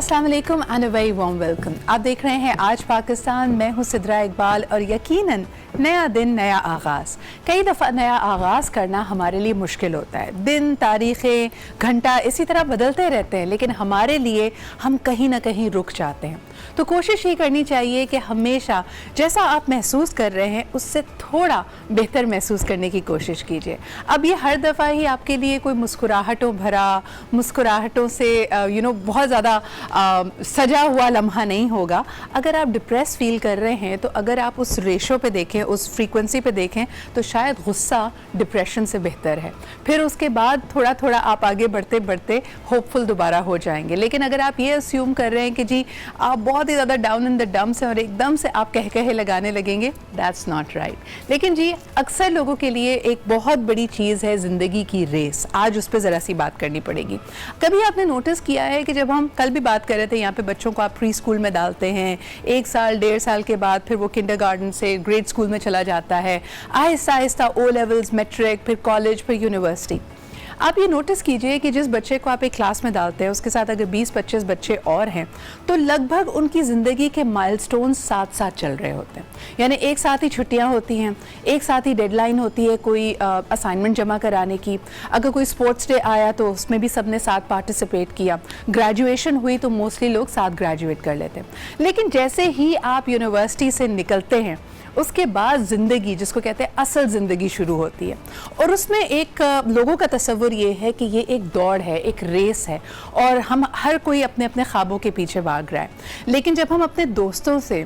अस्सलाम वालेकुम and a very warm welcome. आप देख रहे हैं आज पाकिस्तान। मैं हूं सिद्रा इकबाल और यकीनन नया दिन नया आगाज़। कई दफ़ा नया आगाज़ करना हमारे लिए मुश्किल होता है। दिन, तारीख़ें, घंटा इसी तरह बदलते रहते हैं, लेकिन हमारे लिए हम कहीं ना कहीं रुक जाते हैं। तो कोशिश ये करनी चाहिए कि हमेशा जैसा आप महसूस कर रहे हैं उससे थोड़ा बेहतर महसूस करने की कोशिश कीजिए। अब ये हर दफ़ा ही आपके लिए कोई मुस्कुराहटों से बहुत ज़्यादा सजा हुआ लम्हा नहीं होगा। अगर आप डिप्रेस फील कर रहे हैं तो अगर आप उस रेशो पे देखें, उस फ्रीक्वेंसी पे देखें, तो शायद गुस्सा डिप्रेशन से बेहतर है। फिर उसके बाद थोड़ा थोड़ा आप आगे बढ़ते बढ़ते होपफुल दोबारा हो जाएंगे। लेकिन अगर आप ये अस्यूम कर रहे हैं कि जी आप बहुत ही ज़्यादा डाउन इन द डम्प्स हैं और एकदम से आप कहे लगाने लगेंगे, दैट्स नॉट राइट। लेकिन जी अक्सर लोगों के लिए एक बहुत बड़ी चीज़ है ज़िंदगी की रेस। आज उस पर ज़रा सी बात करनी पड़ेगी। कभी आपने नोटिस किया है कि जब हम कल भी बात कर रहे थे, यहाँ पे बच्चों को आप प्री स्कूल में डालते हैं, 1 साल 1.5 साल के बाद फिर वो किंडरगार्टन से ग्रेड स्कूल में चला जाता है, Aahista Aahista O levels, matric, फिर कॉलेज, फिर यूनिवर्सिटी। आप ये नोटिस कीजिए कि जिस बच्चे को आप एक क्लास में डालते हैं उसके साथ अगर 20-25 बच्चे और हैं तो लगभग उनकी ज़िंदगी के माइलस्टोन्स साथ साथ चल रहे होते हैं। यानी एक साथ ही छुट्टियां होती हैं, एक साथ ही डेडलाइन होती है कोई असाइनमेंट जमा कराने की, अगर कोई स्पोर्ट्स डे आया तो उसमें भी सबने साथ पार्टिसिपेट किया, ग्रेजुएशन हुई तो मोस्टली लोग साथ ग्रेजुएट कर लेते हैं। लेकिन जैसे ही आप यूनिवर्सिटी से निकलते हैं उसके बाद ज़िंदगी, जिसको कहते हैं असल ज़िंदगी, शुरू होती है। और उसमें एक लोगों का तस्वुर ये है कि ये एक दौड़ है, एक रेस है और हम हर कोई अपने अपने ख्वाबों के पीछे भाग रहा है। लेकिन जब हम अपने दोस्तों से,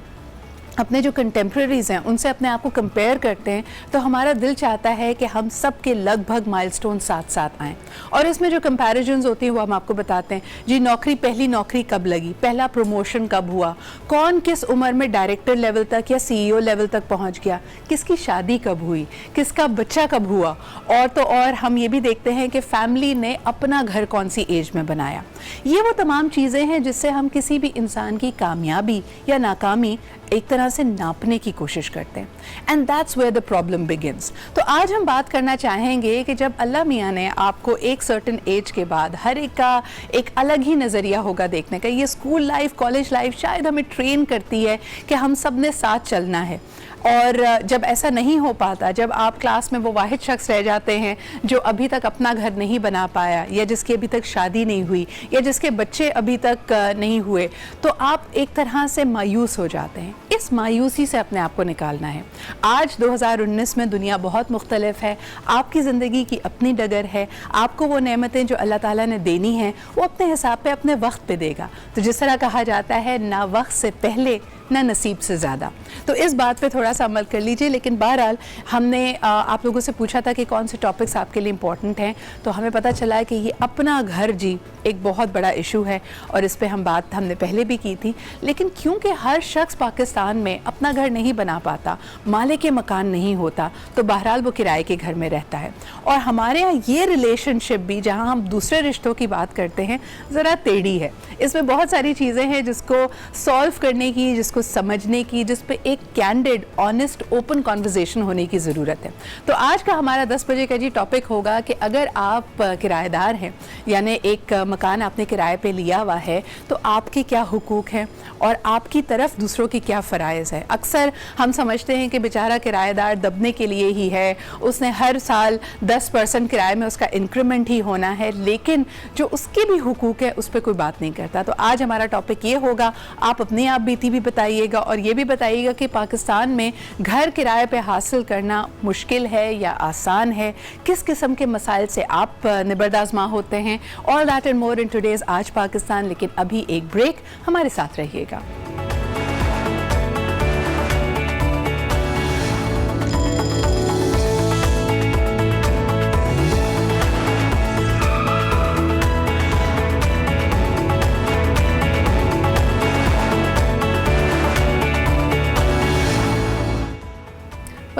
अपने जो कंटेम्प्रेरीज़ हैं उनसे अपने आप को कंपेयर करते हैं तो हमारा दिल चाहता है कि हम सब के लगभग माइलस्टोन साथ साथ आएँ। और इसमें जो कंपैरिजन्स होती हैं वो हम आपको बताते हैं। जी पहली नौकरी कब लगी, पहला प्रमोशन कब हुआ, कौन किस उम्र में डायरेक्टर लेवल तक या CEO लेवल तक पहुँच गया, किसकी शादी कब हुई, किसका बच्चा कब हुआ। और तो और हम ये भी देखते हैं कि फैमिली ने अपना घर कौन सी एज में बनाया। ये वो तमाम चीज़ें हैं जिससे हम किसी भी इंसान की कामयाबी या नाकामी एक तरह से नापने की कोशिश करते हैं। And that's where the problem begins. तो आज हम बात करना चाहेंगे कि जब अल्लाह मियाँ ने आपको एक सर्टेन एज के बाद, हर एक का एक अलग ही नज़रिया होगा देखने का। ये स्कूल लाइफ, कॉलेज लाइफ शायद हमें ट्रेन करती है कि हम सब ने साथ चलना है। और जब ऐसा नहीं हो पाता, जब आप क्लास में वो वाहिद शख्स रह जाते हैं जो अभी तक अपना घर नहीं बना पाया, या जिसकी अभी तक शादी नहीं हुई, या जिसके बच्चे अभी तक नहीं हुए, तो आप एक तरह से मायूस हो जाते हैं। इस मायूसी से अपने आप को निकालना है। आज 2019 में दुनिया बहुत मुख्तलिफ है, आपकी ज़िंदगी की अपनी डगर है। आपको वो नेमतें जो अल्लाह ताला ने देनी हैं वो अपने हिसाब पे, अपने वक्त पे देगा। तो जिस तरह कहा जाता है, ना वक्त से पहले ना नसीब से ज़्यादा। तो इस बात पे थोड़ा सा अमल कर लीजिए। लेकिन बहरहाल हमने आप लोगों से पूछा था कि कौन से टॉपिक्स आपके लिए इम्पॉर्टेंट हैं, तो हमें पता चला है कि ये अपना घर जी एक बहुत बड़ा इशू है और इस पे हम बात हमने पहले भी की थी। लेकिन क्योंकि हर शख्स पाकिस्तान में अपना घर नहीं बना पाता, मालिक मकान नहीं होता, तो बहरहाल वो किराए के घर में रहता है। और हमारे यहाँ ये रिलेशनशिप भी, जहाँ हम दूसरे रिश्तों की बात करते हैं, ज़रा टेढ़ी है। इसमें बहुत सारी चीज़ें हैं जिसको सॉल्व करने की, जिसको समझने की, जिस पे एक कैंडिड, ऑनेस्ट, ओपन कॉन्वर्जेशन होने की ज़रूरत है। तो आज का हमारा 10 बजे का जी टॉपिक होगा कि अगर आप किराएदार हैं, यानी एक मकान आपने किराए पे लिया हुआ है, तो आपके क्या हुकूक हैं और आपकी तरफ दूसरों की क्या फ़राइज़ है। अक्सर हम समझते हैं कि बेचारा किराएदार दबने के लिए ही है, उसने हर साल 10% किराए में उसका इंक्रीमेंट ही होना है, लेकिन जो उसके भी हुकूक है उस पर कोई बात नहीं करता। तो आज हमारा टॉपिक ये होगा। आप अपनी आप बीती भी बताइएगा और ये भी बताइएगा कि पाकिस्तान में घर किराए पे हासिल करना मुश्किल है या आसान है, किस किस्म के मसाइल से आप निबरदाज़मा होते हैं। All that and more in today's आज पाकिस्तान। लेकिन अभी एक ब्रेक, हमारे साथ रहिएगा।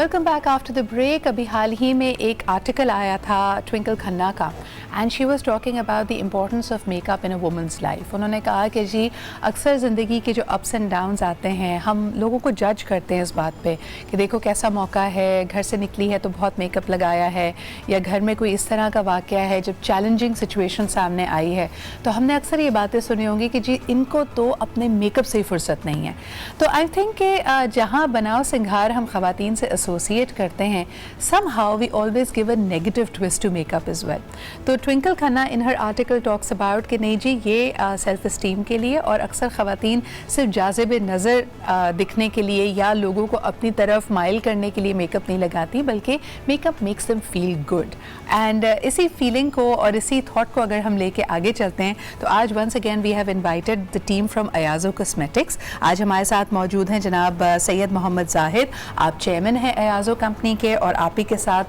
Welcome back after the break. अभी हाल ही में एक आर्टिकल आया था ट्विंकल खन्ना का, and she was talking about the importance of makeup in a women's life. उन्होंने कहा कि जी अक्सर ज़िंदगी के जो अप्स एंड डाउन्स आते हैं, हम लोगों को जज करते हैं इस बात पे कि देखो कैसा मौका है, घर से निकली है तो बहुत मेकअप लगाया है, या घर में कोई इस तरह का वाक़या है जब चैलेंजिंग सिचुएशन सामने आई है, तो हमने अक्सर ये बातें सुनी होंगी कि जी इनको तो अपने मेकअप से ही फुर्सत नहीं है। तो आई थिंक कि जहाँ बनाव सिंगार हम ख़वातीन से एसोसिएट करते हैं, somehow we always give a negative twist to makeup as well. तो ट्विंकल खन्ना इन हर आर्टिकल टॉक्स अबाउट कि नहीं जी ये सेल्फ इस्टीम के लिए, और अक्सर ख़वातीन सिर्फ जाज़िब नज़र दिखने के लिए या लोगों को अपनी तरफ माइल करने के लिए मेकअप नहीं लगाती, बल्कि makeup makes them feel good. And इसी फीलिंग को और इसी थॉट को अगर हम लेके आगे चलते हैं, तो आज once again we have invited the team from Ayazo cosmetics. आज हमारे साथ मौजूद हैं जनाब सैयद मोहम्मद जाहिद। आप चेयरमैन हैं अयाज़ो कंपनी के, और आप ही के साथ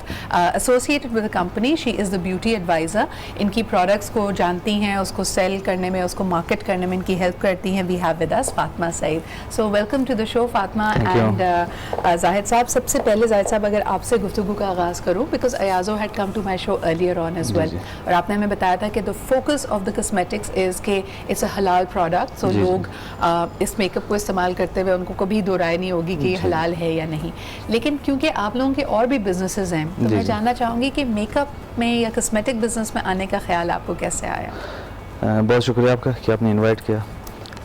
associated with the company she is the beauty adviser. इनकी प्रोडक्ट्स को जानती हैं, उसको सेल करने में, उसको मार्केट करने में इनकी हेल्प करती हैं। We have with us Fatima Saeed. So welcome to the show Fatima and Zahid साहब। सबसे पहले जाहिद साहब अगर आपसे गुफ्तगू का आगाज़ करूँ, because Ayazo had come to my show earlier on as well, और आपने हमें बताया था कि the focus of the cosmetics is के इट्स अ हलाल प्रोडक्ट। सो लोग इस मेकअप को इस्तेमाल करते हुए उनको कभी दो राय नहीं होगी कि ये हलाल है या नहीं। लेकिन क्योंकि आप लोगों के और भी बिजनेसेस हैं, तो मैं जानना चाहूँगी कि मेकअप में या कॉस्मेटिक बिजनेस में आने का ख्याल आपको कैसे आया? बहुत शुक्रिया आपका कि आपने इनवाइट किया।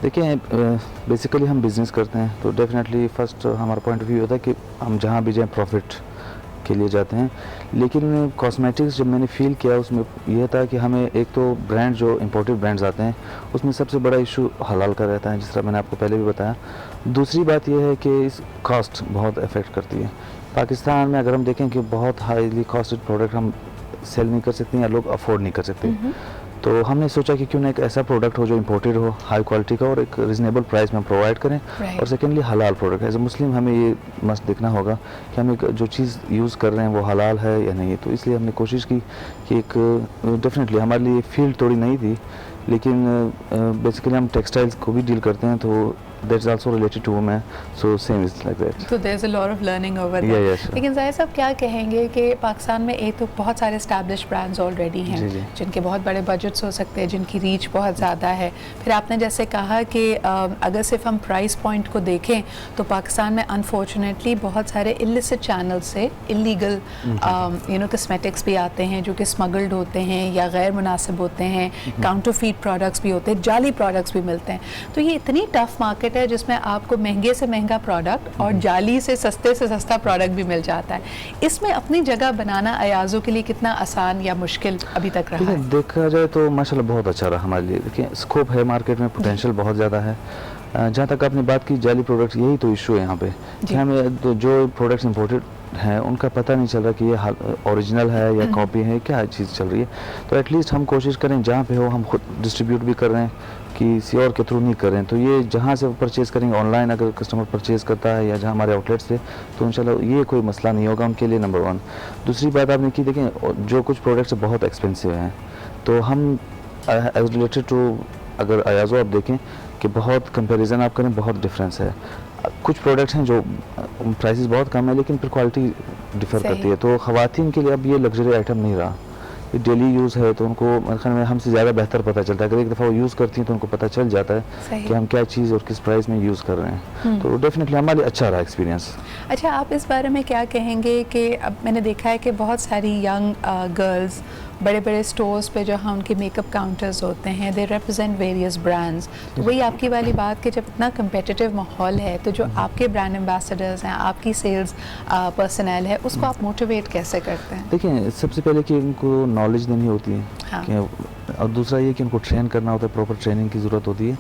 देखिए बेसिकली हम बिज़नेस करते हैं, तो डेफिनेटली फ़र्स्ट हमारा पॉइंट ऑफ व्यू होता है कि हम जहाँ भी जाएँ प्रॉफिट के लिए जाते हैं। लेकिन कॉस्मेटिक्स जब मैंने फ़ील किया, उसमें यह था कि हमें एक तो ब्रांड जो इंपोर्टेड ब्रांड्स आते हैं उसमें सबसे बड़ा इशू हलाल का रहता है, जिस तरह मैंने आपको पहले भी बताया। दूसरी बात यह है कि इस कॉस्ट बहुत अफेक्ट करती है। पाकिस्तान में अगर हम देखें कि बहुत हाईली कॉस्टेड प्रोडक्ट हम सेल नहीं कर सकते या लोग अफोर्ड नहीं कर सकते, तो हमने सोचा कि क्यों ना एक ऐसा प्रोडक्ट हो जो इंपोर्टेड हो, हाई क्वालिटी का, और एक रीज़नेबल प्राइस में हम प्रोवाइड करें। और सेकेंडली हलाल प्रोडक्ट है। एज ए मुस्लिम हमें ये मस्ट देखना होगा कि हम जो चीज़ यूज़ कर रहे हैं वो हलाल है या नहीं। तो इसलिए हमने कोशिश की कि एक डेफिनेटली हमारे लिए फील्ड थोड़ी नई थी, लेकिन बेसिकली हम टेक्सटाइल्स को भी डील करते हैं, तो that is also related to women, so same is like that. So there's a lot of learning over there. Yeah, sure. लेकिन जाहिद साहब क्या कहेंगे कि पाकिस्तान में एक तो बहुत सारे established brands already हैं, जिनके बहुत बड़े बजट्स हो सकते हैं, जिनकी रीच बहुत ज़्यादा है। फिर आपने जैसे कहा कि अगर सिर्फ हम प्राइस पॉइंट को देखें, तो पाकिस्तान में अनफॉर्चुनेटली बहुत सारे इलिसिट चैनल से इलीगल कॉस्मेटिक्स भी आते हैं, जो कि स्मगल्ड होते हैं या गैर मुनासिब होते हैं। काउंटरफीट प्रोडक्ट्स भी होते हैं, जाली प्रोडक्ट्स भी मिलते हैं। तो ये इतनी टफ मार्केट है जिसमें आपको महंगे से महंगा प्रोडक्ट और जाली से सस्ता प्रोडक्ट भी मिल जाता है। इसमें अपनी जगह बनाना अयाज़ो के लिए कितना आसान या मुश्किल अभी तक रहा है? देखा जाए तो माशाल्लाह बहुत अच्छा रहा हमारे लिए। देखिए स्कोप है मार्केट में, पोटेंशियल बहुत ज़्यादा है। जहाँ तक आपने बात की जाली प्रोडक्ट्स, यही तो इशू है यहाँ पे कि हमें तो जो प्रोडक्ट्स इंपोर्टेड हैं उनका पता नहीं चल रहा कि ये ओरिजिनल है या कॉपी है, क्या चीज़ चल रही है। तो एटलीस्ट हम कोशिश करें जहाँ पे हो हम खुद डिस्ट्रीब्यूट भी कर रहे हैं, किसी और के थ्रू नहीं कर रहे हैं। तो ये जहाँ से परचेज़ करेंगे, ऑनलाइन अगर कस्टमर परचेज़ करता है या जहाँ हमारे आउटलेट से, तो इंशाल्लाह ये कोई मसला नहीं होगा उनके लिए, नंबर वन। दूसरी बात आपने की, देखें जो कुछ प्रोडक्ट्स बहुत एक्सपेंसिव हैं, तो हम एज रिलेटेड टू अगर अयाज़ो आप देखें कि बहुत कंपैरिजन आप करें, बहुत डिफरेंस है। कुछ प्रोडक्ट्स हैं जो प्राइसेस बहुत कम है लेकिन फिर क्वालिटी डिफ़र करती है, तो ख़वातीन के लिए अब ये लग्जरी आइटम नहीं रहा। ये डेली यूज़ है, तो उनको मेरे ख्याल में हमसे ज़्यादा बेहतर पता चलता है। अगर एक दफ़ा वो यूज़ करती हैं तो उनको पता चल जाता है कि हम क्या चीज़ और किस प्राइस में यूज़ कर रहे हैं। तो डेफिनेटली हमारे लिए अच्छा रहा एक्सपीरियंस। अच्छा, आप इस बारे में क्या कहेंगे कि अब मैंने देखा है कि बहुत सारी यंग गर्ल्स बड़े बड़े स्टोर्स पे जहाँ उनके मेकअप काउंटर्स होते हैं, दे रिप्रेजेंट वेरियस ब्रांड्स। तो वही आपकी वाली बात कि जब इतना कंपेटिटिव माहौल है, तो जो आपके ब्रांड एम्बेसडर्स हैं, आपकी सेल्स पर्सनल है, उसको आप मोटिवेट कैसे करते हैं? देखिए सबसे पहले कि उनको नॉलेज देनी होती है, हाँ। और दूसरा ये कि उनको ट्रेन करना होता है, प्रॉपर ट्रेनिंग की ज़रूरत होती है।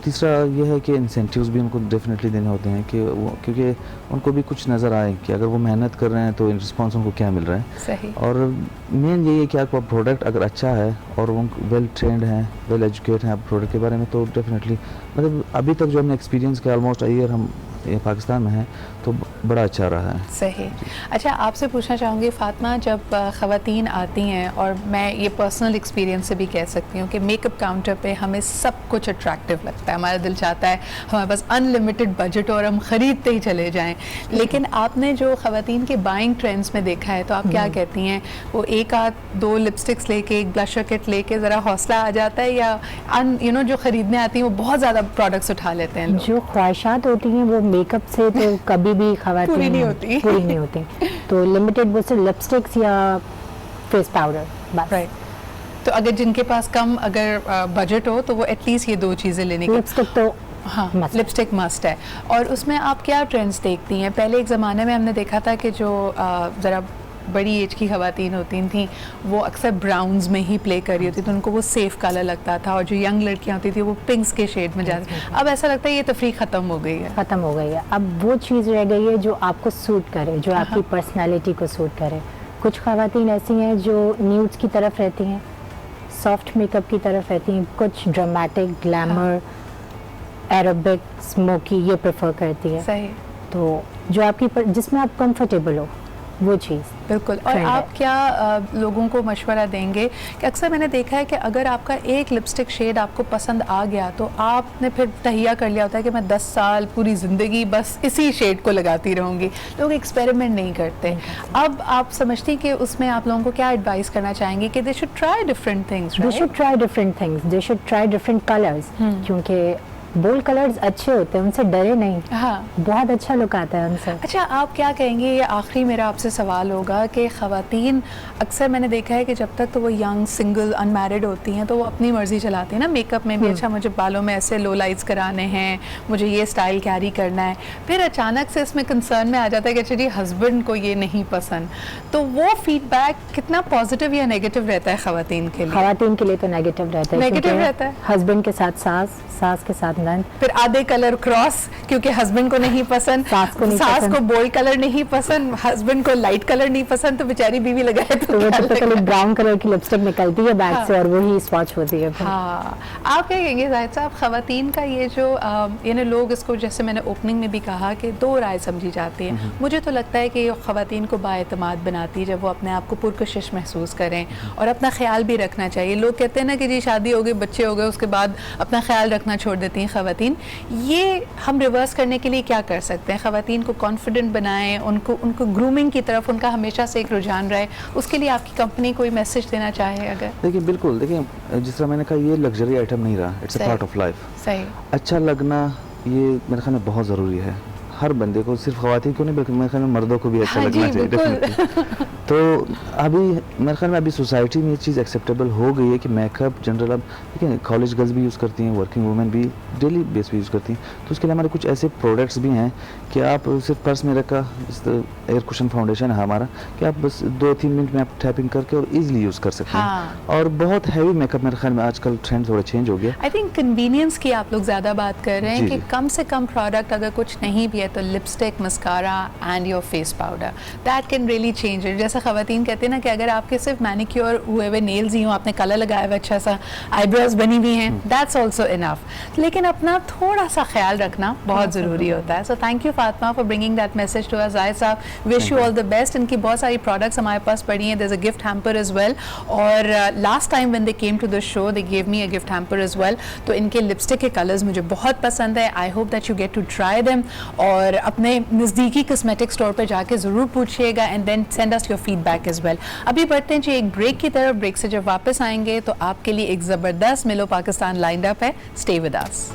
तीसरा ये है कि इंसेंटिव्स भी उनको डेफिनेटली देने होते हैं कि वो, क्योंकि उनको भी कुछ नज़र आए कि अगर वो मेहनत कर रहे हैं तो रिस्पॉन्स उनको क्या मिल रहा है। सही। और मेन यही है कि आपका प्रोडक्ट अगर अच्छा है और वो वेल ट्रेंड हैं, वेल एजुकेट हैं आप प्रोडक्ट के बारे में, तो डेफिनेटली मतलब अभी तक जो हमने एक्सपीरियंस किया ऑलमोस्ट ईयर हम ये पाकिस्तान में है तो बड़ा अच्छा रहा है। सही। अच्छा, आपसे पूछना चाहूँगी फ़ातिमा, जब ख़वातीन आती हैं, और मैं ये पर्सनल एक्सपीरियंस से भी कह सकती हूँ कि मेकअप काउंटर पे हमें सब कुछ अट्रैक्टिव लगता है, हमारा दिल चाहता है हमारे पास अनलिमिटेड बजट और हम ख़रीदते ही चले जाएं, लेकिन आपने जो ख़वातीन के बाइंग ट्रेंड्स में देखा है, तो आप क्या कहती हैं, वो एक आध दो लिपस्टिक्स लेके, एक ब्लशर किट लेके ज़रा हौसला आ जाता है, या जो ख़रीदने आती हैं वो बहुत ज़्यादा प्रोडक्ट्स उठा लेते हैं लोग? जो ख्वाहिशात होती हैं वो मेकअप से तो कभी भी ख़वातीन पूरी नहीं होती। तो लिमिटेड वो सिर्फ लिपस्टिक्स या फेस पाउडर बस। राइट। तो अगर जिनके पास कम अगर बजट हो तो वो एटलीस्ट ये दो चीज़ें लेने की। लिपस्टिक तो हाँ, मस्ट। लिपस्टिक मस्ट है। और उसमें आप क्या ट्रेंड्स देखती हैं? पहले एक ज़माने में हमने देखा था कि जो ज़रा बड़ी एज की ख़वातीन होती थी वो अक्सर ब्राउन्स में ही प्ले कर रही होती थी, उनको वो सेफ कलर लगता था, और जो यंग लड़कियां होती थी वो पिंक्स के शेड में जाती थी। अब ऐसा लगता है ये तफरीक ख़त्म हो गई है। ख़त्म हो गई है। अब वो चीज़ रह गई है जो आपको सूट करे, जो आपकी पर्सनालिटी को सूट करे। कुछ ख़वातीन ऐसी हैं जो न्यूड्स की तरफ रहती हैं, सॉफ्ट मेकअप की तरफ रहती हैं, कुछ ड्रामेटिक, ग्लैमर, एरोबिक, स्मोकी ये प्रेफर करती है। सही। तो जो आपकी जिसमें आप कंफर्टेबल हो वो चीज़। बिल्कुल। और आप क्या लोगों को मशवरा देंगे कि अक्सर मैंने देखा है कि अगर आपका एक लिपस्टिक शेड आपको पसंद आ गया तो आपने फिर तहिया कर लिया होता है कि मैं 10 साल पूरी ज़िंदगी बस इसी शेड को लगाती रहूँगी, लोग एक्सपेरिमेंट नहीं करते। अब आप समझती कि उसमें आप लोगों को क्या एडवाइस करना चाहेंगे कि they should try different things? They should try different things, they should try different colours, क्योंकि बोल्ड कलर्स अच्छे होते हैं, उनसे डरे नहीं। हाँ, बहुत अच्छा लुक आता है उनसे। अच्छा, आप क्या कहेंगे, ये आखिरी मेरा आपसे सवाल होगा कि ख़वातीन अक्सर मैंने देखा है कि जब तक तो वो यंग, सिंगल, अनमैरिड होती हैं तो वो अपनी मर्ज़ी चलाती हैं ना मेकअप में भी। अच्छा, मुझे बालों में ऐसे लो लाइट्स कराने हैं, मुझे ये स्टाइल कैरी करना है, फिर अचानक से इसमें कंसर्न में आ जाता है कि अच्छा जी हस्बैंड को ये नहीं पसंद, तो वो फीडबैक कितना पॉजिटिव या नेगेटिव रहता है ख़वातीन के लिए? ख़वातीन के लिए तो नेगेटिव रहता है। नेगेटिव रहता है। हस्बैंड के साथ सास, सास के साथ नंद, फिर आधे कलर क्रॉस, क्योंकि हस्बैंड को नहीं पसंद, सास को बोल्ड कलर नहीं पसंद, हस्बैंड को लाइट कलर नहीं पसंद, तो बेचारी बीवी लगाए तो वो टिपिकली ब्राउन कलर की लिपस्टिक निकलती है बैग से और वही स्वॉच होती है। हाँ, आप क्या कहेंगे जाहिद साहब, ख़वातीन का ये जो यानी लोग इसको, जैसे मैंने ओपनिंग में भी कहा कि दो राय समझी जाती है, मुझे तो लगता है कि ये ख़वातीन को बाएतमाद बनाती है जब वो अपने आप को पुरकशिश महसूस करें और अपना ख्याल भी रखना चाहिए। लोग कहते हैं ना कि जी शादी हो गई, बच्चे हो गए, उसके बाद अपना ख्याल रखना छोड़ देती हैं ख़वातीन। ये हम रिवर्स करने के लिए क्या कर सकते हैं? ख़वातीन को कॉन्फिडेंट बनाएं, उनको ग्रूमिंग की तरफ उनका हमेशा से एक रुझान रहे, उसके लिए आपकी कंपनी कोई मैसेज देना चाहे अगर? देखिए, बिल्कुल, देखिए जिस तरह मैंने कहा ये लग्जरी आइटम नहीं रहा, it's a part of life. सही। अच्छा लगना ये मेरे ख्याल में बहुत ज़रूरी है हर बंदे को, सिर्फ ख़वातीन को नहीं बल्कि मेरे ख्याल में मर्दों को भी अच्छा लगना चाहिए डेफिनेटली। तो अभी मेरे ख्याल में अभी सोसाइटी में ये चीज़ एक्सेप्टेबल हो गई है कि मेकअप जनरल, अब देखिए कॉलेज गर्ल्स भी यूज़ करती हैं, वर्किंग वुमेन भी डेली बेस पे यूज़ करती हैं, तो उसके लिए हमारे कुछ ऐसे प्रोडक्ट्स भी हैं कि आप सिर्फ पर्स में रखा, एयर कुशन फाउंडेशन है हमारा, कि आप बस 2-3 मिनट में आप टैपिंग करके और ईजिली यूज़ कर सकते हैं। और बहुत हैवी मेकअप मेरे ख्याल में आजकल ट्रेंड थोड़ा चेंज हो गया। आई थिंक कन्वीनियंस की आप लोग ज़्यादा बात कर रहे हैं कि कम से कम प्रोडक्ट अगर कुछ नहीं भी है तो lipstick, mascara and your face powder, that can really change it. जैसे ख़वातीन कहते हैं ना कि अगर आपके सिर्फ मैनिक्योर हुए हुए नेल्स ही हों, आपने कलर लगाया हुआ अच्छा सा, आईब्रोज बनी हुई हैं, दैट्स ऑल्सो इनफ। लेकिन अपना थोड़ा सा ख्याल रखना बहुत ज़रूरी होता है। So thank you Fatima for bringing that message to us. Zahid साहब, wish you all the best. इनकी बहुत सारी प्रोडक्ट्स हमारे पास पड़ी हैं, there is a gift hamper as well, और last time when they came to the show they give me a gift hamper as well. तो इनके लिपस्टिक के कलर्स मुझे बहुत पसंद है। I hope that you get to try them, और अपने नज़दीकी कॉस्मेटिक स्टोर पर जाके ज़रूर पूछिएगा and then send us your feedback as well. अभी बढ़ते हैं जी एक ब्रेक की तरफ। ब्रेक से जब वापस आएंगे तो आपके लिए एक ज़बरदस्त मिलो पाकिस्तान लाइंड अप है। Stay with us.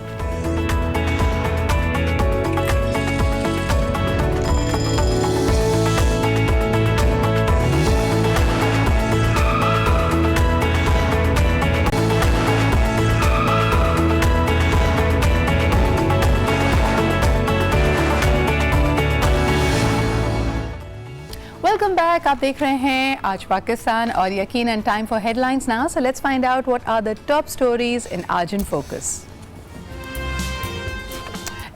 Welcome back. आप देख रहे हैं आज पाकिस्तान और यकीनन time for headlines now. So let's find out what are the top stories in आज in focus.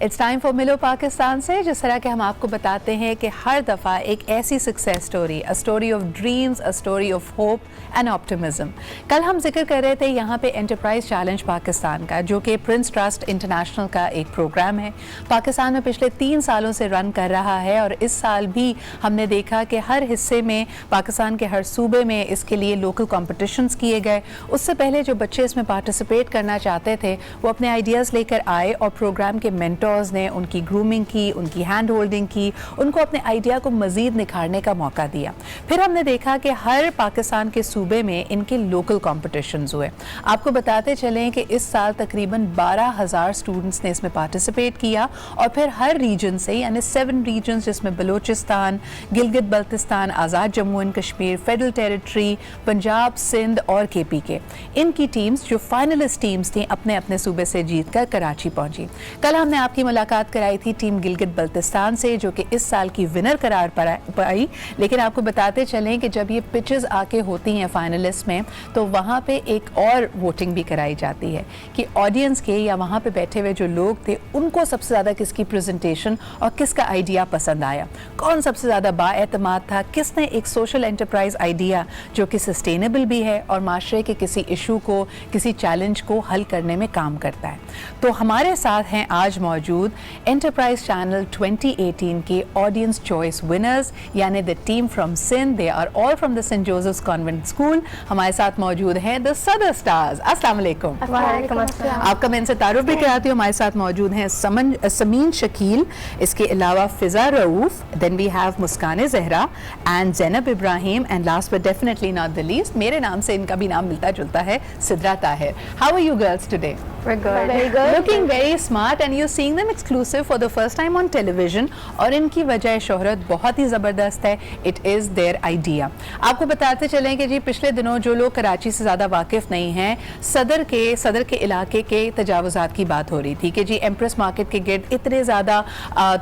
It's time for मिलो पाकिस्तान से जिस तरह के हम आपको बताते हैं कि हर दफ़ा एक ऐसी success story, a story of dreams, a story of hope and optimism. कल हम जिक्र कर रहे थे यहाँ पे एंटरप्राइज चैलेंज पाकिस्तान का, जो कि प्रिंस ट्रस्ट इंटरनेशनल का एक प्रोग्राम है, पाकिस्तान में पिछले 3 सालों से रन कर रहा है और इस साल भी हमने देखा कि हर हिस्से में, पाकिस्तान के हर सूबे में इसके लिए लोकल कॉम्पिटिशन्स किए गए। उससे पहले जो बच्चे इसमें पार्टिसिपेट करना चाहते थे वो अपने आइडियाज़ लेकर आए और प्रोग्राम के मेंटर्स ने उनकी ग्रूमिंग की, उनकी हैंड होल्डिंग की, उनको अपने आइडिया को मज़ीद निखारने का मौका दिया। फिर हमने देखा कि हर पाकिस्तान के सूबे में इनके लोकल कॉम्पिटिशन्स हुए। आपको बताते चलें कि इस साल तकरीबन 12,000 स्टूडेंट्स ने इसमें पार्टिसिपेट किया और फिर हर रीजन से, यानी 7 रीजन जिसमें Balochistan, Gilgit Baltistan, Azad Jammu and Kashmir, federal territory, Punjab, Sindh और KP के, इनकी टीम्स जो फाइनलिस्ट टीम्स थी अपने अपने सूबे से जीतकर कराची पहुंची। कल हमने आपकी मुलाकात कराई थी टीम गिलगित बल्तिस्तान से, जो कि इस साल की विनर करार पाई। लेकिन आपको बताते चलें कि जब ये पिचेस आके होती हैं फाइनलिस्ट में, तो वहाँ पे एक और वोटिंग भी कराई जाती है कि ऑडियंस के या वहाँ पे बैठे हुए जो लोग थे उनको सबसे ज़्यादा किसकी प्रेजेंटेशन और किसका आइडिया पसंद आया, कौन सबसे ज़्यादा बाएतमाद था, किसने एक सोशल एंटरप्राइज आइडिया जो कि सस्टेनेबल भी है और माशरे के किसी इशू को, किसी चैलेंज को हल करने में काम करता है। तो हमारे साथ हैं आज मौजूद एंटरप्राइज चैनल 2018 के ऑडियंस चॉइस विनर्स, यानी the team from Sindh. They are all from the saint Joseph's convent school. हमारे साथ मौजूद हैं द सदर स्टार्स। अस्सलाम वालेकुम। वालेकुम अस्सलाम। आपका मैं इनसे तारुफ भी कराती हूँ। हमारे साथ मौजूद हैं समीन शकील, इसके अलावा Fiza Rauf, then we have Muskan Zahra and Zainab Ibrahim and last but definitely not the least, मेरे नाम से इनका भी नाम मिलता जुलता है, Sidra Tahir. How are you girls today? We're good. Very good. Looking very smart and you're seeing them exclusive for the first time on television और इनकी वजह शोहरत बहुत ही ज़बरदस्त है। It is their idea। आपको बताते चलें कि जी पिछले दिनों जो लोग कराची से ज़्यादा वाकिफ़ नहीं हैं, सदर के इलाके के तजावुज़ात की बात हो रही थी कि जी एम्प्रेस मार्केट के गिर्द इतने ज़्यादा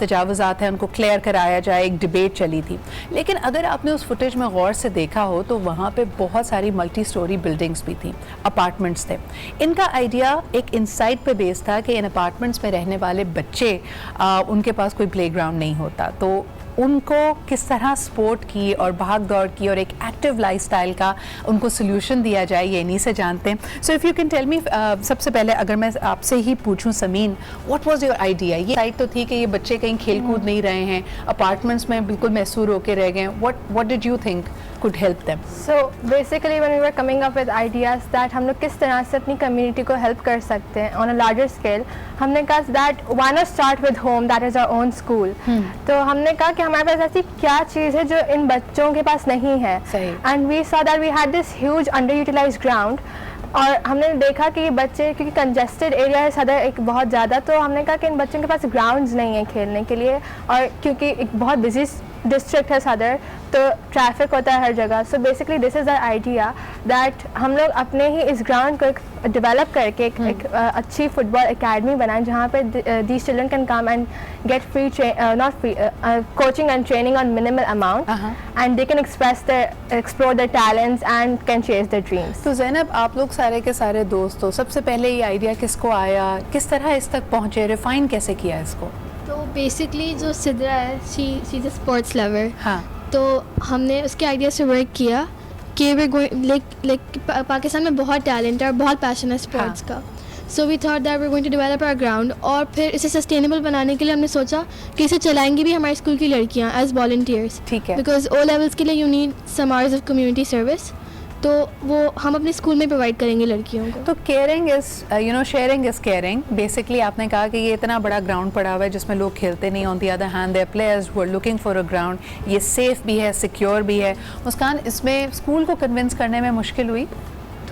तजावुज़ात हैं, उनको क्लियर कराया जाए, एक डिबेट चली थी। लेकिन अगर आपने उस फुटेज में गौर से देखा हो तो वहाँ पे बहुत सारी मल्टी स्टोरी बिल्डिंग्स भी थी, अपार्टमेंट्स थे। इनका आइडिया एक इनसाइट पे बेस था कि इन अपार्टमेंट्स में रहने वाले बच्चे उनके पास कोई प्लेग्राउंड नहीं होता, तो उनको किस तरह सपोर्ट की और भाग दौड़ की और एक एक्टिव लाइफस्टाइल का उनको सोल्यूशन दिया जाए, ये इन्हीं से जानते हैं। So if you can tell me, सबसे पहले अगर मैं आपसे ही पूछूं Sameen, what was your idea? ये साइड तो थी कि ये बच्चे कहीं खेल कूद नहीं रहे हैं, अपार्टमेंट्स में बिल्कुल महसूर होकर रह गए, what did you think could help them? So basically when we were coming up with ideas that हम लोग किस तरह से अपनी community को help कर सकते हैं on a larger scale, हमने कहा that why not start with home, that is our own school। तो हमने कहा कि हमारे पास ऐसी क्या चीज़ है जो इन बच्चों के पास नहीं है, and we saw that we had this huge underutilized ground। और हमने देखा कि ये बच्चे, क्योंकि कंजेस्टेड एरिया है सदर एक बहुत ज़्यादा, तो हमने कहा कि इन बच्चों के पास ग्राउंड्स नहीं है खेलने के लिए, और क्योंकि एक बहुत बिजी डिस्ट्रिक्ट है सदर, तो ट्रैफिक होता है हर जगह। So basically this is the idea that हम लोग अपने ही इस ग्राउंड को डेवलप करके एक अच्छी फुटबॉल एकेडमी बनाएं जहाँ पे these children can come and get free not free coaching and training on minimal amount, and they can explore their talents and can chase their dreams। तो ज़ैनब, आप लोग सारे के सारे दोस्त हो, सबसे पहले ये आइडिया किसको आया, किस तरह इस तक पहुँचे, रिफाइन कैसे किया इसको? तो बेसिकली जो सिद्रा है, she is a sports lover. हाँ, तो हमने उसके आइडिया से वर्क किया कि वे लाइक पाकिस्तान में बहुत टैलेंट है और बहुत पैशन है स्पोर्ट्स का। So we thought that we going to develop our ground, और फिर इसे सस्टेनेबल बनाने के लिए हमने सोचा कि इसे चलाएंगी भी हमारे स्कूल की लड़कियाँ एज वॉल्टियर्स। ठीक है। बिकॉज O लेवल्स के लिए you need some hours of community service, तो वो हम अपने स्कूल में प्रोवाइड करेंगे लड़कियों को। तो caring is sharing is caring. Basically आपने कहा कि ये इतना बड़ा ग्राउंड पड़ा हुआ है जिसमें लोग खेलते नहीं, on the other hand there players who are looking for a ground, ये सेफ भी है, सिक्योर भी है। मुस्कान, इसमें स्कूल को कन्विंस करने में मुश्किल हुई?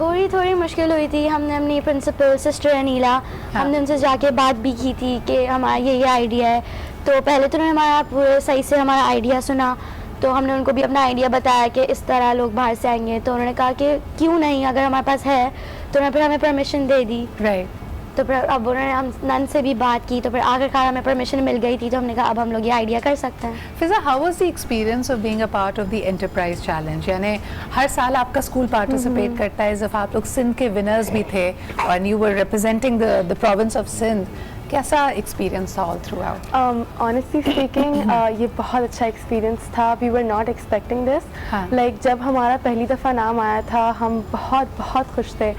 थोड़ी मुश्किल हुई थी। हमने अपनी प्रिंसिपल सिस्टर अनीला, हमने उनसे जाके बात भी की थी कि हमारा ये आइडिया है। तो पहले तो उन्होंने हमारा पूरे सही से हमारा आइडिया सुना, तो हमने उनको भी अपना आइडिया बताया कि इस तरह लोग बाहर से आएंगे, तो उन्होंने कहा कि क्यों नहीं, अगर हमारे पास है तो उन्होंने फिर हमें परमिशन दे दी। राइट। तो फिर अब उन्होंने हम नन से भी बात की, तो फिर आखिरकार हमें परमिशन मिल गई थी, तो हमने कहा अब हम लोग ये आइडिया कर सकते हैं। Fiza, how was the experience of being a part of the enterprise challenge? यानी हर साल आपका स्कूल पार्टिसिपेट करता है, जब आप लोग सिंध के विनर्स भी थे और you were representing the province of Sindh, कैसा एक्सपीरियंस था all throughout? Honestly speaking ये बहुत अच्छा एक्सपीरियंस था. We were not expecting this. हाँ. लाइक जब हमारा पहली दफ़ा नाम आया था हम बहुत बहुत खुश थे.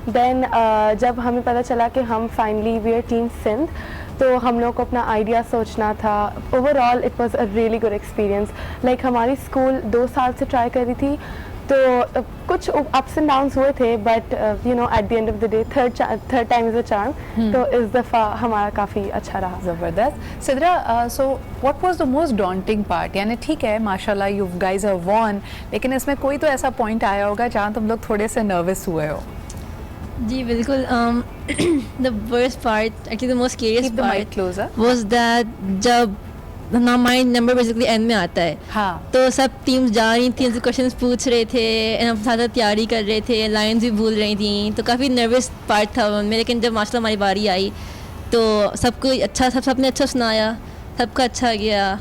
देन जब हमें पता चला कि हम finally we are team Sindh, तो हम लोग को अपना आइडिया सोचना था. Overall it was a really good experience. Like हमारी स्कूल 2 साल से ट्राई करी थी, तो कुछ अप्स एंड डाउन्स हुए थे, but you know at the end of the day third time is a charm. तो इस दफ़ा हमारा काफ़ी अच्छा रहा. ज़बरदस्त. Sidra, so what was the most daunting part? यानी ठीक है माशाल्लाह यू गाइज हैव वॉन, लेकिन इसमें कोई तो ऐसा पॉइंट आया होगा जहाँ तुम लोग थोड़े से नर्वस हुए हो. जी बिल्कुल. The worst part, actually the most scariest Keep the mic part closer. was that जब हमारा नंबर बेसिकली एंड में आता है, हाँ. तो सब टीम्स जा रही थी, उनसे क्वेश्चंस पूछ रहे थे, and हम साथ तैयारी कर रहे थे, लाइन्स भी भूल रही थी, तो काफ़ी नर्वस पार्ट था उनमें. लेकिन जब माशाल्लाह हमारी बारी आई तो सबको अच्छा, सबने अच्छा सुनाया, सबका अच्छा गया.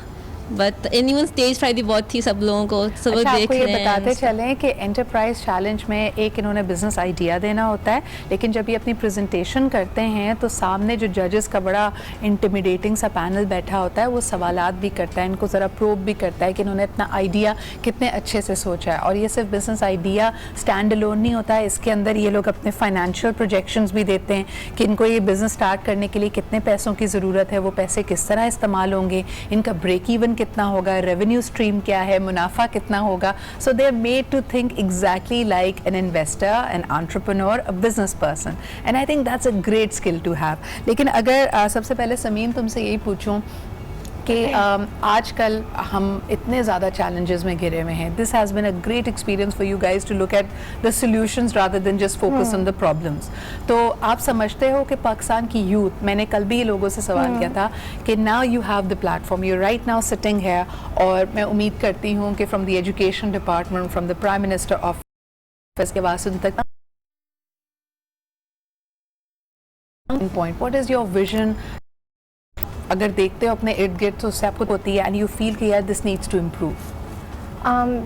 बट एनीवन स्टेज फ्राइडे बहुत थी सब लोगों को, सब लोग अच्छा, देख आपको ये रहे हैं. बताते चलें कि एंटरप्राइज चैलेंज में एक इन्होंने बिजनेस आइडिया देना होता है, लेकिन जब ये अपनी प्रेजेंटेशन करते हैं तो सामने जो जजेस का बड़ा इंटिमिडेटिंग सा पैनल बैठा होता है वो सवालात भी करता है, इनको ज़रा प्रोब भी करता है कि इन्होंने अपना आइडिया कितने अच्छे से सोचा है. और ये सिर्फ बिजनेस आइडिया स्टैंड अलोन नहीं होता है, इसके अंदर ये लोग अपने फाइनेंशियल प्रोजेक्शंस भी देते हैं कि इनको ये बिज़नेस स्टार्ट करने के लिए कितने पैसों की ज़रूरत है, वो पैसे किस तरह इस्तेमाल होंगे, इनका ब्रेक इवन कितना होगा, रेवेन्यू स्ट्रीम क्या है, मुनाफा कितना होगा. So they are made to think exactly like an investor, an entrepreneur, a business person, and I think that's a great skill to have. लेकिन अगर सबसे पहले समीम तुमसे यही पूछूं कि आजकल हम इतने ज़्यादा चैलेंजेस में घिरे हुए हैं. This has been a great experience for you guys to look at the solutions rather than just focus on the problems. तो आप समझते हो कि पाकिस्तान की यूथ, मैंने कल भी ये लोगों से सवाल किया था कि now you have the platform, you right now sitting है, और मैं उम्मीद करती हूँ कि from the education department, from the prime minister office के बाद उन तक point, what is your vision? अगर देखते हो अपने इर्द गिर्द तो उससे आपको होती है एंड यू फील कि यार this needs to improve.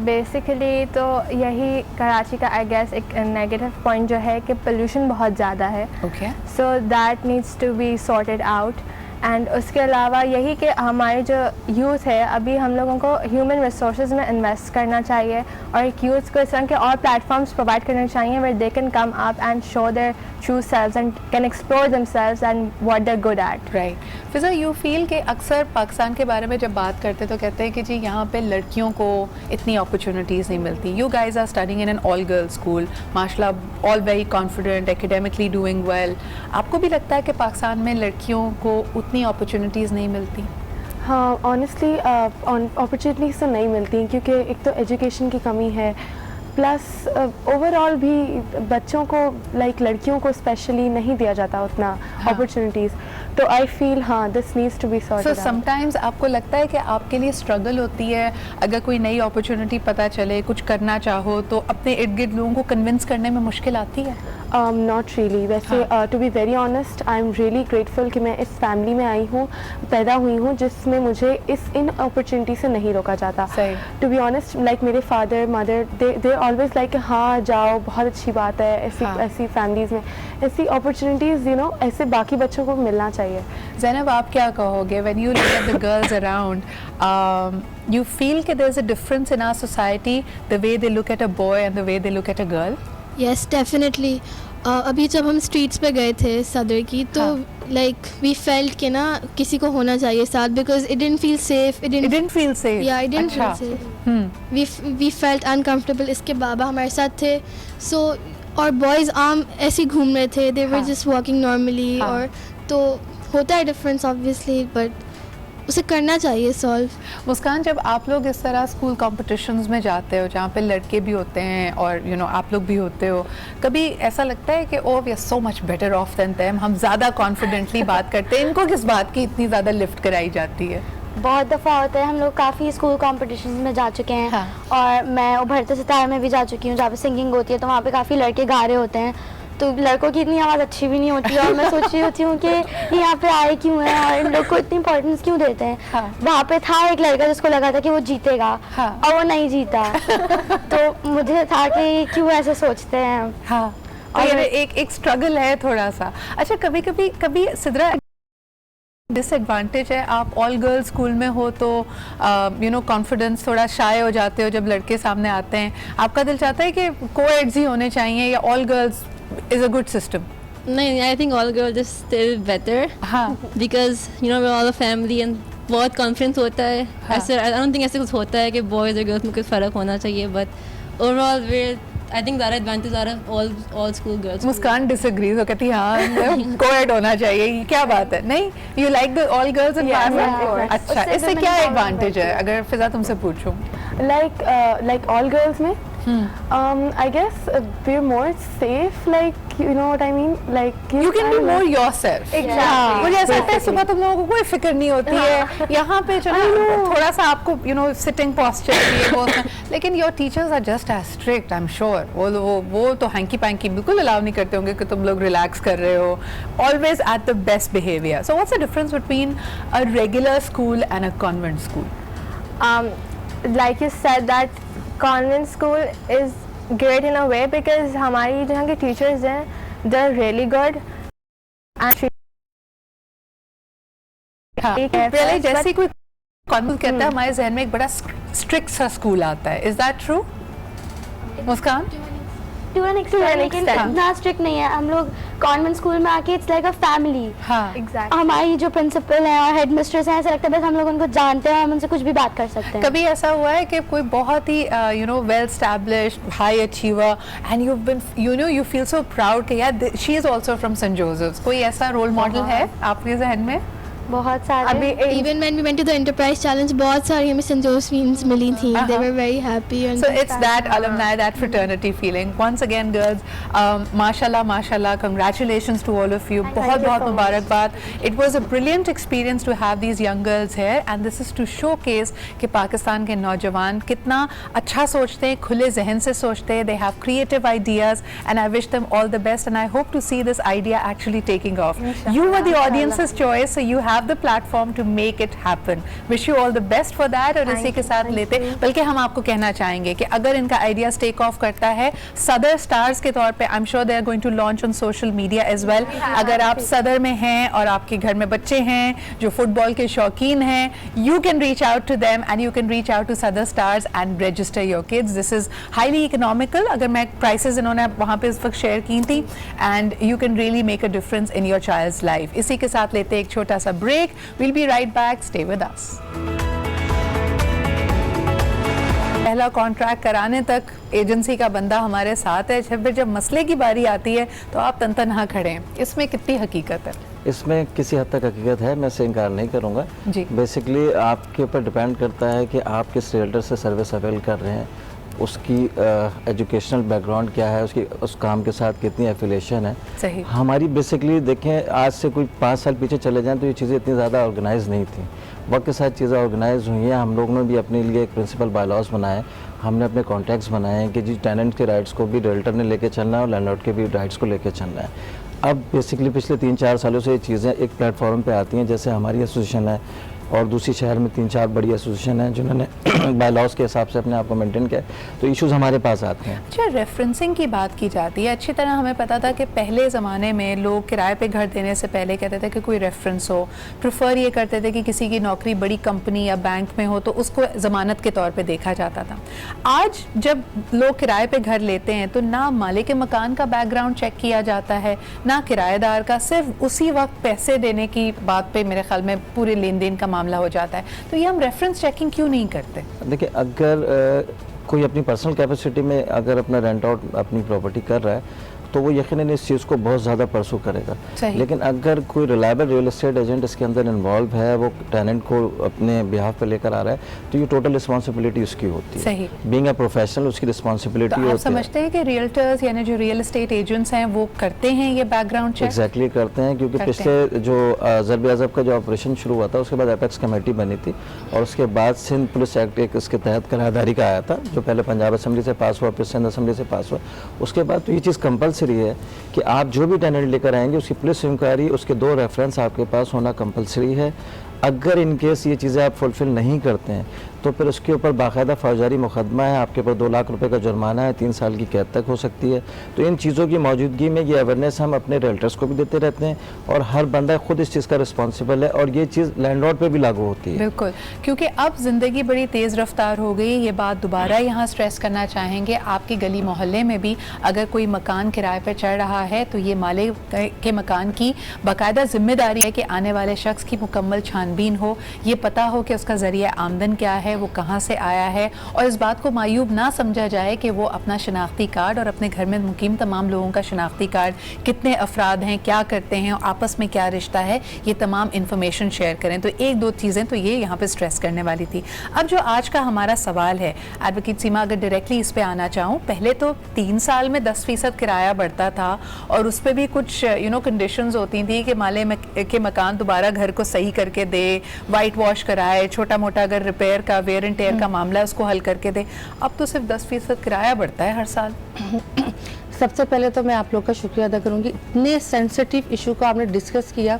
Basically तो यही कराची का आई गेस एक नेगेटिव पॉइंट जो है कि पोल्यूशन बहुत ज़्यादा है. Okay. So that needs to be sorted out. And उसके अलावा यही कि हमारे जो यूथ है, अभी हम लोगों को ह्यूमन रिसोर्सेज में इन्वेस्ट करना चाहिए और एक यूथ को इस तरह के और प्लेटफॉर्म्स प्रोवाइड करने चाहिए where they can come up and show their true selves and can explore themselves and what they are good at. Right. Fiza, you feel कि अक्सर पाकिस्तान के बारे में जब बात करते तो कहते हैं कि जी यहाँ पे लड़कियों को इतनी अपॉर्चुनिटीज़ नहीं मिलती. You guys are studying in an all girls school, माशाल्लाह all very confident, academically doing well. आपको भी लगता है कि पाकिस्तान में लड़कियों को उतनी अपॉर्चुनिटीज़ नहीं मिलती? हाँ, ऑनेस्टली अपॉर्चुनिटीज़ तो नहीं मिलती, क्योंकि एक तो एजुकेशन की कमी है, प्लस ओवरऑल भी बच्चों को लाइक लड़कियों को स्पेशली नहीं दिया जाता उतना अपॉर्चुनिटीज़. तो आई फील हाँ this needs to be sorted. So sometimes आपको लगता है कि आपके लिए स्ट्रगल होती है अगर कोई नई अपॉर्चुनिटी पता चले, कुछ करना चाहो, तो अपने इर्द गिर्द लोगों को कन्विंस करने में मुश्किल आती है? Not really. वैसे to be very honest I am really grateful कि मैं इस फैमिली में आई हूँ, पैदा हुई हूँ, जिसमें मुझे इन अपॉर्चुनिटी से नहीं रोका जाता. टू बी ऑनेस्ट, लाइक मेरे father mother they always like हाँ जाओ, बहुत अच्छी बात है. ऐसी फैमिलीज़ में ऐसी अपॉर्चुनिटीज़ यू नो ऐसे बाकी बच्चों को मिलना चाहिए. ज़ैनब, आप क्या कहोगे? When you look at the girls around, you feel that there's a difference in our society, the way they look at a boy and the way they look at a girl? Yes definitely. अभी जब हम streets पे गए थे सदर की, तो like we felt कि ना किसी को होना चाहिए साथ, because it didn't feel safe. It didn't feel safe. या it didn't feel safe. We felt uncomfortable. इसके बाबा हमारे साथ थे, सो और बॉयज़ आम ऐसे घूम रहे थे, दे वर जस्ट वॉकिंग नॉर्मली. और तो होता है डिफरेंस ऑब्वियसली, बट उसे करना चाहिए सॉल्व. मुस्कान, जब आप लोग इस तरह स्कूल कॉम्पिटिशन्स में जाते हो जहाँ पे लड़के भी होते हैं और यू नो आप लोग भी होते हो, कभी ऐसा लगता है कि oh we are so much better off than them, हम ज़्यादा कॉन्फिडेंटली बात करते हैं, इनको किस बात की इतनी ज़्यादा लिफ्ट कराई जाती है? बहुत दफ़ा होता है. हम लोग काफ़ी स्कूल कॉम्पिटिशन्स में जा चुके हैं. हाँ. और मैं उभरते सितारे में भी जा चुकी हूँ, जहाँ पे सिंगिंग होती है, तो वहाँ पे काफ़ी लड़के गा रहे होते हैं, तो लड़कों की इतनी आवाज़ अच्छी भी नहीं होती है. और मैं सोच रही होती हूँ कि यहाँ पे आए क्यों हैं और इन लोग को इतनी इंपॉर्टेंस क्यों देते हैं. हाँ. वहाँ पे था एक लड़का जिसको लगा था कि वो जीतेगा. हाँ. और वो नहीं जीता. तो मुझे था कि क्यों ऐसे सोचते हैं. हाँ. तो ये एक स्ट्रगल है थोड़ा सा. अच्छा, कभी सिद्रा डिसएडवांटेज है आप ऑल गर्ल्स स्कूल में हो तो कॉन्फिडेंस थोड़ा शाय हो जाते हो जब लड़के सामने आते हैं, आपका दिल चाहता है कि कोएड्स ही होने चाहिए या all girls is a good system? नहीं, I think all girls is still better, हाँ because you know we all a family and बहुत कॉन्फिडेंस होता है। हाँ. ऐसे आई डोंट थिंक ऐसे कुछ होता है कि बॉयज़ और गर्ल्स में कुछ फ़र्क होना चाहिए, but overall way I think ज़्यादा एडवांटेज आ रहा है ऑल स्कूल गर्ल्स। मुस्कान डिसएग्रीज हो, कहती हाँ कोएड होना चाहिए, ये क्या बात है? नहीं, you like the all girls environment? अच्छा, इससे क्या एडवांटेज है अगर फिजा तुमसे पूछूं? like all girls में I guess we're more safe, like you know what I mean, like You can be more yourself. Exactly. मुझे ऐसा लगता है सुबह तुम लोगों को कोई फिक्र नहीं होती है, यहाँ पे चलो थोड़ा सा आपको सिटिंग पॉस्चर ये वो, लेकिन your teachers are just as strict, I am sure. वो तो हैंकी पैंकी बिल्कुल अलाउ नहीं करते होंगे कि तुम लोग रिलैक्स कर रहे हो, always at the best behaviour. So what's the difference between a regular school and a convent school? Like you said that convent school is great in a way because हमारी जो यहाँ के teachers हैं they're really good and पहले जैसे कोई convent कहता है हमारे जहन में एक बड़ा स्ट्रिक्ट सा स्कूल आता है, is that true Muskan? To an extent, लेकिन extent. इतना स्ट्रिक्ट नहीं है। हम लोग कॉन्वेंट स्कूल में आके इट्स लाइक अ फैमिली। हाँ exactly हमारी जो प्रिंसिपल हैं और हेड मिस्ट्रेस हैं, ऐसा लगता है बस हम लोग उनको जानते हैं, हम उनसे कुछ भी बात कर सकते हैं। कभी ऐसा हुआ है कि कोई बहुत ही well established high achiever and you feel so proud कि यार she is also from Saint Joseph's, कोई ऐसा रोल मॉडल है आपके जहन में? बहुत सारे। अभी even when we went to the enterprise challenge बहुत सारी हमें सेंट जोसेफिन्स मिली थी, they were very happy and So it's that alumni, that fraternity feeling. Once again, girls, mashallah, congratulations to all of you. बहुत मुबारकबाद. It was a brilliant experience to have these young girls here, and this is to showcase कि पाकिस्तान के नौजवान कितना अच्छा सोचते हैं, खुले जहन से सोचते हैं. They have creative ideas, and I wish them all the best. And I hope to see this idea actually taking off. You were the audience's choice, so you have the platform to make it happen. Wish you all the best for that. और इसी के साथ लेते, बल्कि हम आपको कहना चाहेंगे कि अगर इनका आइडियाज टेक ऑफ करता है सदर स्टार्स के तौर पे, I am sure they are going to launch on social media as well. अगर आप सदर में हैं और आपके घर में बच्चे हैं जो फुटबॉल के शौकीन हैं, you can reach out to them and you can reach out to other stars and register your kids. This is highly economical. अगर मैं प्राइसेस इन्होंने वहाँ पे इस वक्त शेयर की थी, and you can really make a difference in your child's life. इसी के साथ लेते एक छोटा सा break. We'll be right back. Stay with us. पहला कॉन्ट्रैक्ट कराने तक एजेंसी का बंदा हमारे साथ है, फिर जब मसले की बारी आती है तो आप तनतनहा खड़े हैं। इसमें कितनी हकीकत है? इसमें किसी हद तक हकीकत है, मैं इससे इनकार नहीं करूँगा। जी। बेसिकली आपके ऊपर डिपेंड करता है कि आप किस रियल्टर से सर्विस अवेल कर रहे हैं, उसकी एजुकेशनल बैकग्राउंड क्या है, उसकी उस काम के साथ कितनी एफिलिएशन है। सही। हमारी बेसिकली देखें, आज से कोई 5 साल पीछे चले जाएं तो ये चीज़ें इतनी ज़्यादा ऑर्गेनाइज नहीं थी। वक्त के साथ चीज़ें ऑर्गेनाइज हुई हैं। हम लोगों ने भी अपने लिए एक प्रिंसिपल बायलॉज बनाए, हमने अपने कॉन्ट्रैक्ट्स बनाए हैं कि जी टेनेंट के राइट्स को भी रियल्टर ने लेके चलना है और लैंडलॉर्ड के भी राइट्स को लेके चलना है। अब बेसिकली पिछले 3-4 सालों से ये चीज़ें एक प्लेटफॉर्म पे आती हैं, जैसे हमारी एसोसिएशन है और दूसरी शहर में 3-4 बड़ी एसोसिएशन हैं जिन्होंने बायलॉज के हिसाब से अपने आप को मेंटेन किया, तो इश्यूज हमारे पास आते हैं। अच्छा, रेफरेंसिंग की बात की जाती है। अच्छी तरह हमें पता था कि पहले ज़माने में लोग किराए पे घर देने से पहले कहते थे कि कोई रेफरेंस हो, प्रेफर ये करते थे कि किसी की नौकरी बड़ी कंपनी या बैंक में हो तो उसको ज़मानत के तौर पे देखा जाता था। आज जब लोग किराए पे घर लेते हैं तो ना मालिक मकान का बैकग्राउंड चेक किया जाता है, ना किराएदार का, सिर्फ उसी वक्त पैसे देने की बात पे मेरे ख्याल में पूरे लेन देन का मामला हो जाता है। तो ये हम रेफरेंस चेकिंग क्यों नहीं करते? देखिए, अगर कोई अपनी पर्सनल कैपेसिटी में अगर अपना रेंट आउट अपनी प्रॉपर्टी कर रहा है तो वो यकीनन इस चीज़ को बहुत ज़्यादा परसू करेगा। लेकिन अगर कोई रिलायबल रियल एस्टेट एजेंट इसके अंदर इन्वॉल्व है, वो टेनेंट को अपने बिहाफ पे लेकर आ रहा है, तो ये टोटल रिस्पॉन्सिबिलिटी उसकी होती है। सही। बीइंग अ प्रोफेशनल उसकी रिस्पॉन्सिबिलिटी तो होती है। आप समझते हैं कि रियल्टर्स यानी जो रियल एस्टेट एजेंट्स हैं वो करते हैं ये बैकग्राउंड चेक? एग्जैक्टली करते हैं, क्योंकि पिछले जो ज़रब अज़ब का जो ऑपरेशन शुरू हुआ था उसके बाद एपेक्स कमेटी बनी थी और उसके बाद सिंध पुलिस एक्ट एक इसके तहत करारदारी का आया था, जो पहले पंजाब असम्बली से पास हुआ, फिर सिंध असम्बली से पास हुआ। उसके बाद तो ये चीज़ कंपलसरी है कि आप जो भी टेनेंट लेकर आएंगे उसकी पुलिस इंक्वायरी, उसके 2 रेफरेंस आपके पास होना कंपलसरी है। अगर इन केस ये चीज़ें आप फुलफिल नहीं करते हैं तो फिर उसके ऊपर बाकायदा फौजदारी मुकदमा है, आपके ऊपर 2 लाख रुपए का जुर्माना है, 3 साल की कैद तक हो सकती है। तो इन चीज़ों की मौजूदगी में ये अवेयरनेस हम अपने रियल्टर्स को भी देते रहते हैं और हर बंदा खुद इस चीज़ का रिस्पॉन्सिबल है और ये चीज़ लैंडलॉर्ड पे भी लागू होती है। बिल्कुल, क्योंकि अब ज़िंदगी बड़ी तेज़ रफ्तार हो गई। ये बात दोबारा यहाँ स्ट्रेस करना चाहेंगे, आपकी गली मोहल्ले में भी अगर कोई मकान किराए पर चढ़ रहा है तो ये मालिक के मकान की बाकायदा जिम्मेदारी है कि आने वाले शख्स की मुकम्मल छानबीन हो, ये पता हो कि उसका ज़रिया आमदन क्या है, वो कहाँ से आया है, और इस बात को मायूब ना समझा जाए कि वो अपना शनाख्ती कार्ड और अपने घर में मुकीम तमाम लोगों का शनाख्ती कार्ड, कितने अफराद हैं, क्या करते हैं, आपस में क्या रिश्ता है, ये तमाम इंफॉर्मेशन शेयर करें। तो एक दो चीज़ें तो ये यहाँ पे स्ट्रेस करने वाली थी। अब जो आज का हमारा सवाल है एडवोकेट सीमा, अगर डायरेक्टली इस पे आना चाहूँ, पहले तो 3 साल में 10% किराया बढ़ता था और उस पर भी कुछ कंडीशंस होती थी कि माले के मकान दोबारा घर को सही करके दे, वाइट वॉश कराए, छोटा मोटा अगर रिपेयर का वेयर एंड टेयर का मामला है उसको हल करके दे। अब तो सिर्फ 10% किराया बढ़ता है हर साल। सबसे पहले तो मैं आप लोग का शुक्रिया अदा करूंगी, इतने सेंसिटिव इशू को आपने डिस्कस किया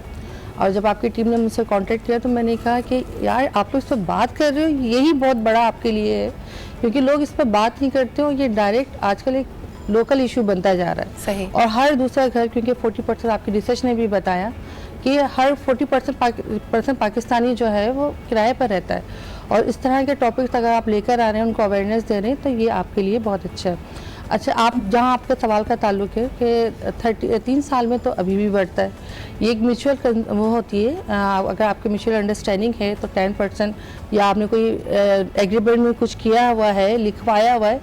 और जब आपकी टीम ने मुझसे कांटेक्ट किया तो मैंने कहा कि यार आप लोग इस पर बात कर रहे हो, यही बहुत बड़ा आपके लिए है, क्योंकि लोग इस पर बात नहीं करते हो। ये डायरेक्ट आजकल एक लोकल इशू बनता जा रहा है। सही। और हर दूसरा घर, क्योंकि 40% आपकी रिसर्च ने भी बताया कि हर 40% पाकिस्तानी जो है वो किराए पर रहता है, और इस तरह के टॉपिक्स अगर आप लेकर आ रहे हैं, उनको अवेयरनेस दे रहे हैं, तो ये आपके लिए बहुत अच्छा है। अच्छा, आप जहां आपके सवाल का ताल्लुक है कि 3 साल में तो अभी भी बढ़ता है, ये एक म्यूचुअल वो होती है, अगर आपके म्यूचुअल अंडरस्टैंडिंग है तो 10% या आपने कोई एग्रीमेंट में कुछ किया हुआ है, लिखवाया हुआ है,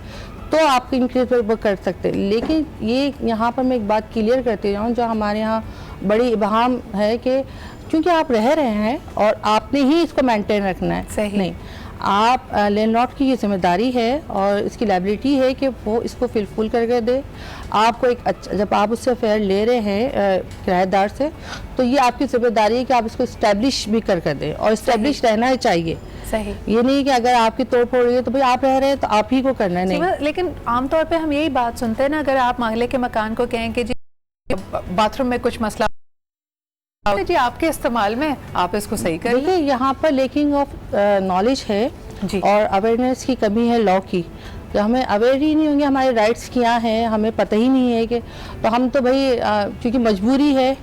तो आप इंक्रीज वो कर सकते हैं। लेकिन ये यहाँ पर मैं एक बात क्लियर करती जाऊँ जो हमारे यहाँ बड़ी इबहम है कि क्योंकि आप रह रहे हैं और आपने ही इसको मेंटेन रखना है। सही। नहीं, आप लैंडलॉर्ड की ये जिम्मेदारी है और इसकी लायबिलिटी है कि वो इसको फिलफुल करके दे आपको। एक अच्छा, जब आप उससे फेयर ले रहे हैं किराएदार से, तो ये आपकी जिम्मेदारी है कि आप इसको इस्टेब्लिश भी कर दें, और इस्टेब्लिश रहना चाहिए। सही। ये नहीं कि अगर आपकी तोड़ फोड़ रही है तो भाई आप रह रहे हैं तो आप ही को करना है, नहीं। लेकिन आमतौर पे हम यही बात सुनते हैं ना, अगर आप माहले के मकान को कहें कि जी बाथरूम में कुछ मसला जी आपके इस्तेमाल में, आप इसको सही करें। देखिए, यहाँ पर लेकिंग ऑफ नॉलेज है जी, और अवेयरनेस की कमी है लॉ की। तो हमें अवेयर ही नहीं होंगे हमारे राइट्स क्या हैं, हमें पता ही नहीं है कि, तो हम तो भाई क्योंकि मजबूरी है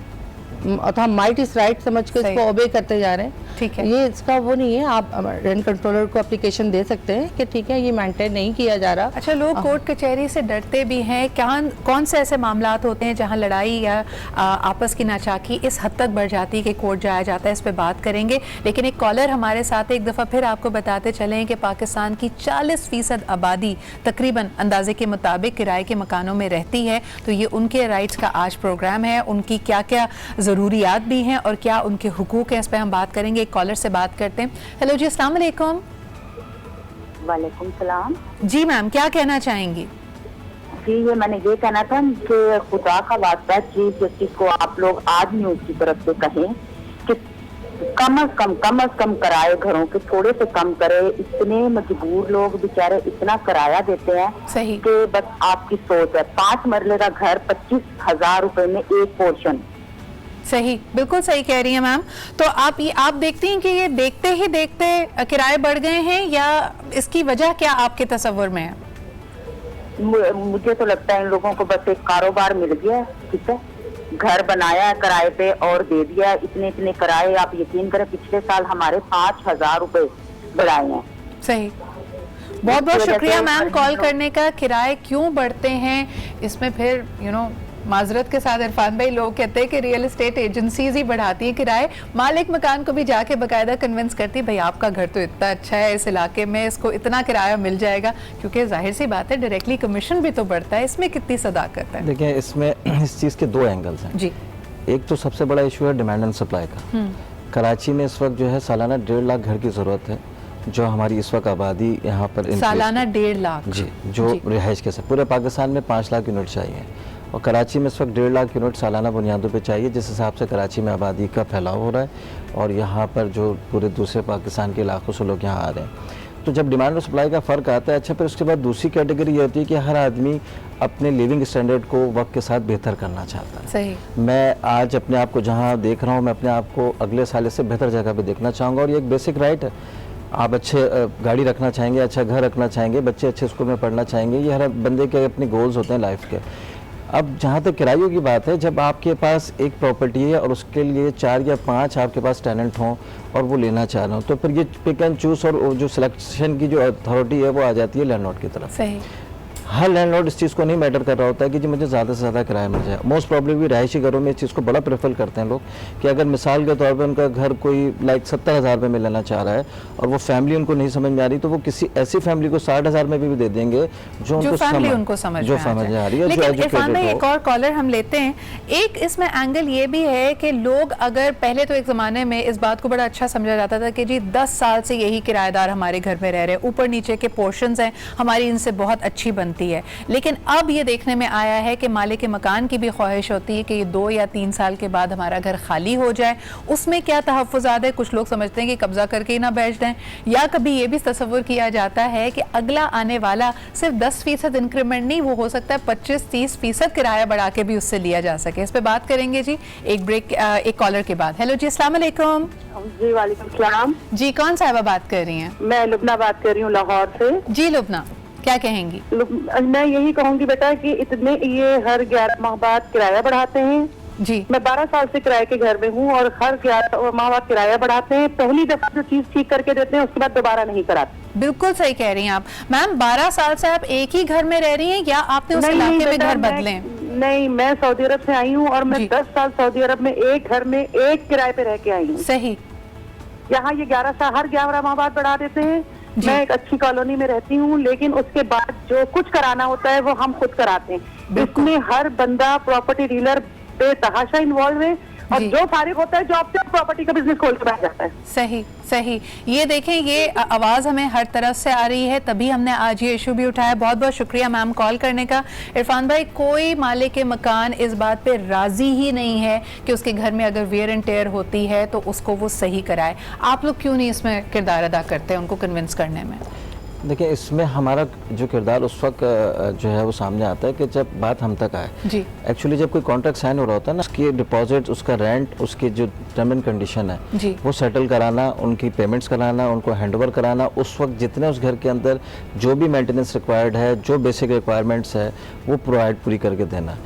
तो हम माइट इस राइट समझ के इसको ओबे करते जा रहे हैं। ठीक है। ये इसका वो नहीं है, आप रेंट कंट्रोलर को एप्लीकेशन दे सकते हैं कि ठीक है ये मेंटेन नहीं किया जा रहा। अच्छा, लोग कोर्ट कचहरी से डरते भी हैं, क्या कौन से ऐसे मामलात होते हैं जहां लड़ाई या आपस की नाचाकी इस हद तक बढ़ जाती है कि कोर्ट जाया जाता है? इस पे बात करेंगे, लेकिन एक कॉलर हमारे साथ, एक दफ़ा फिर आपको बताते चलें कि पाकिस्तान की 40% आबादी तकरीबन अंदाजे के मुताबिक किराए के मकानों में रहती है। तो ये उनके राइट्स का आज प्रोग्राम है, उनकी क्या क्या ज़रूरियात भी हैं और क्या उनके हुकूक हैं, इस पर हम बात करेंगे। एक कॉलर से बात करते हैं। हेलो जी, अस्सलाम वालेकुम। वालेकुम सलाम। जी मैम, क्या कहना चाहेंगी? जी, ये मैंने ये कहना था कि खुदा का वास्ता चीफ जस्टिस को आप लोग आज न्यूज की तरफ से कहें कि कम अज कम किराए घरों के थोड़े से कम करे। इतने मजबूर लोग बेचारे इतना किराया देते हैं। सही। कि बस आपकी सोच है, 5 मरले का घर 25,000 रुपए में एक पोर्शन। सही, बिल्कुल सही कह रही हैं मैम। तो आप देखती हैं कि ये देखते ही देखते किराए बढ़ गए हैं, या इसकी वजह क्या आपके तस्वुर में है? मुझे तो लगता है इन लोगों को बस एक कारोबार मिल गया, ठीक है, घर बनाया किराए पे और दे दिया। इतने इतने किराए, आप यकीन करें पिछले साल हमारे 5,000 रुपए बढ़ाए हैं। सही, बहुत बहुत शुक्रिया मैम कॉल करने का। किराए क्यों बढ़ते हैं इसमें फिर माजरत के साथ इरफान भाई, लोग कहते हैं कि रियल एस्टेट एजेंसीज ही बढ़ाती है किराए, मालिक मकान को भी जाके बाकायदा कन्विंस करती है भाई आपका घर तो इतना अच्छा है, इस इलाके में इसको इतना किराया मिल जाएगा, क्योंकि जाहिर सी बात है डायरेक्टली कमीशन भी तो बढ़ता है। इसमें कितनी सदाकत है? देखिए, इसमें इस चीज़ के 2 एंगल्स हैं जी। एक तो सबसे बड़ा इशू है डिमांड एंड सप्लाई का। कराची में इस वक्त जो है सालाना 1.5 लाख घर की ज़रूरत है, जो हमारी इस वक्त आबादी यहाँ पर सालाना 1.5 लाख जी, जो रिहाइश के साथ पूरे पाकिस्तान में 5 लाख यूनिट चाहिए, और कराची में इस वक्त 1.5 लाख यूनिट सालाना बुनियादों पे चाहिए। जिस हिसाब से कराची में आबादी का फैलाव हो रहा है और यहाँ पर जो पूरे दूसरे पाकिस्तान के इलाकों से लोग यहाँ आ रहे हैं, तो जब डिमांड और सप्लाई का फ़र्क आता है। अच्छा, फिर उसके बाद दूसरी कैटेगरी ये होती है कि हर आदमी अपने लिविंग स्टैंडर्ड को वक्त के साथ बेहतर करना चाहता है। सही। मैं आज अपने आप को जहाँ देख रहा हूँ, मैं अपने आप को अगले साल से बेहतर जगह पर देखना चाहूँगा, और ये एक बेसिक राइट है। आप अच्छे गाड़ी रखना चाहेंगे, अच्छा घर रखना चाहेंगे, बच्चे अच्छे स्कूल में पढ़ना चाहेंगे, ये हर बंदे के अपने गोल्स होते हैं लाइफ के। अब जहाँ तक किरायों की बात है, जब आपके पास एक प्रॉपर्टी है और उसके लिए 4 या 5 आपके पास टेनेंट हों और वो लेना चाह रहे हो, तो फिर ये पिक एंड चूज और जो सिलेक्शन की जो अथॉरिटी है वो आ जाती है लैंडलॉर्ड की तरफ। सही। हर लैंडलॉर्ड इस चीज़ को नहीं मैटर कर रहा होता है कि जी मुझे ज़्यादा से ज़्यादा किराया मिल जाए। मोस्ट प्रॉब्लली रहायशी घरों में इस चीज़ को बड़ा प्रेफर करते हैं लोग कि अगर मिसाल के तौर पे उनका घर कोई लाइक 70,000 रुपये में लेना चाह रहा है और वो फैमिली उनको नहीं समझ में आ रही, तो वो किसी ऐसी फैमिली को 60,000 में भी दे देंगे जो फैमिली उनको समझ में आ रही है। लेकिन इरफान भाई एक और कॉलर हम लेते हैं। एक इसमें एंगल ये भी है कि लोग अगर पहले तो एक ज़माने में इस बात को बड़ा अच्छा समझा जाता था कि जी 10 साल से यही किराएदार हमारे घर में रह रहे हैं, ऊपर नीचे के पोर्शंस हैं, हमारी इनसे बहुत अच्छी बनती है। लेकिन अब ये देखने में आया है कि मालिक के मकान की भी ख्वाहिश होती है कि ये 2 या 3 साल के बाद हमारा घर खाली हो जाए। उसमें क्या तहफ़्फ़ुज़ात है, कुछ लोग समझते हैं कि कब्ज़ा करके ही ना बैठ दें, या कभी ये भी तसव्वुर किया जाता है कि अगला आने वाला सिर्फ 10% इंक्रीमेंट नहीं, वो हो सकता है 25-30% किराया बढ़ा के भी उससे लिया जा सके। इस पर बात करेंगे जी एक ब्रेक, एक कॉलर के बाद। हेलो जी, अस्सलाम वालेकुम। जी वालेकुम सलाम। जी, कौन साहिबा बात कर रही हैं? मैं लुबना बात कर रही हूँ लाहौर से। जी लुबना, क्या कहेंगी? मैं यही कहूँगी बेटा कि इतने ये हर 11 माह बाद किराया बढ़ाते हैं। जी, मैं 12 साल से किराए के घर में हूँ और हर 11 माह बाद किराया बढ़ाते हैं। पहली दफा जो चीज ठीक करके देते हैं उसके बाद दोबारा नहीं कराते। बिल्कुल सही कह रही हैं आप। मैम 12 साल से आप एक ही घर में रह रही हैं या आपने उस इलाके में घर बदले? नहीं, मैं सऊदी अरब से आई हूँ और मैं 10 साल सऊदी अरब में एक घर में एक किराए पे रह के आई हूँ। सही। यहाँ ये 11 साल हर 11 माह बाद बढ़ा देते हैं। मैं एक अच्छी कॉलोनी में रहती हूँ, लेकिन उसके बाद जो कुछ कराना होता है वो हम खुद कराते हैं। इसमें हर बंदा प्रॉपर्टी डीलर बेतहाशा इन्वॉल्व है और जो फारिग होता है जॉब से प्रॉपर्टी का बिजनेस खोल के बैठ जाता है। सही सही। ये देखें, ये आवाज़ हमें हर तरफ से आ रही है, तभी हमने आज ये इशू भी उठाया। बहुत बहुत शुक्रिया मैम कॉल करने का। इरफान भाई, कोई मालिक के मकान इस बात पे राज़ी ही नहीं है कि उसके घर में अगर वेयर एंड टेयर होती है तो उसको वो सही कराए। आप लोग क्यों नहीं इसमें किरदार अदा करते हैं उनको कन्विंस करने में? देखिए, इसमें हमारा जो किरदार उस वक्त जो है वो सामने आता है कि जब बात हम तक आए। जी। एक्चुअली जब कोई कॉन्ट्रैक्ट साइन हो रहा होता है ना, उसकी डिपॉजिट, उसका रेंट, उसकी जो टर्म एंड कंडीशन है जी, वो सेटल कराना, उनकी पेमेंट्स कराना, उनको हैंडओवर कराना, उस वक्त जितने उस घर के अंदर जो भी मेंटेनेंस रिक्वायर्ड है, जो बेसिक रिक्वायरमेंट्स है, वो प्रोवाइड पूरी करके देना।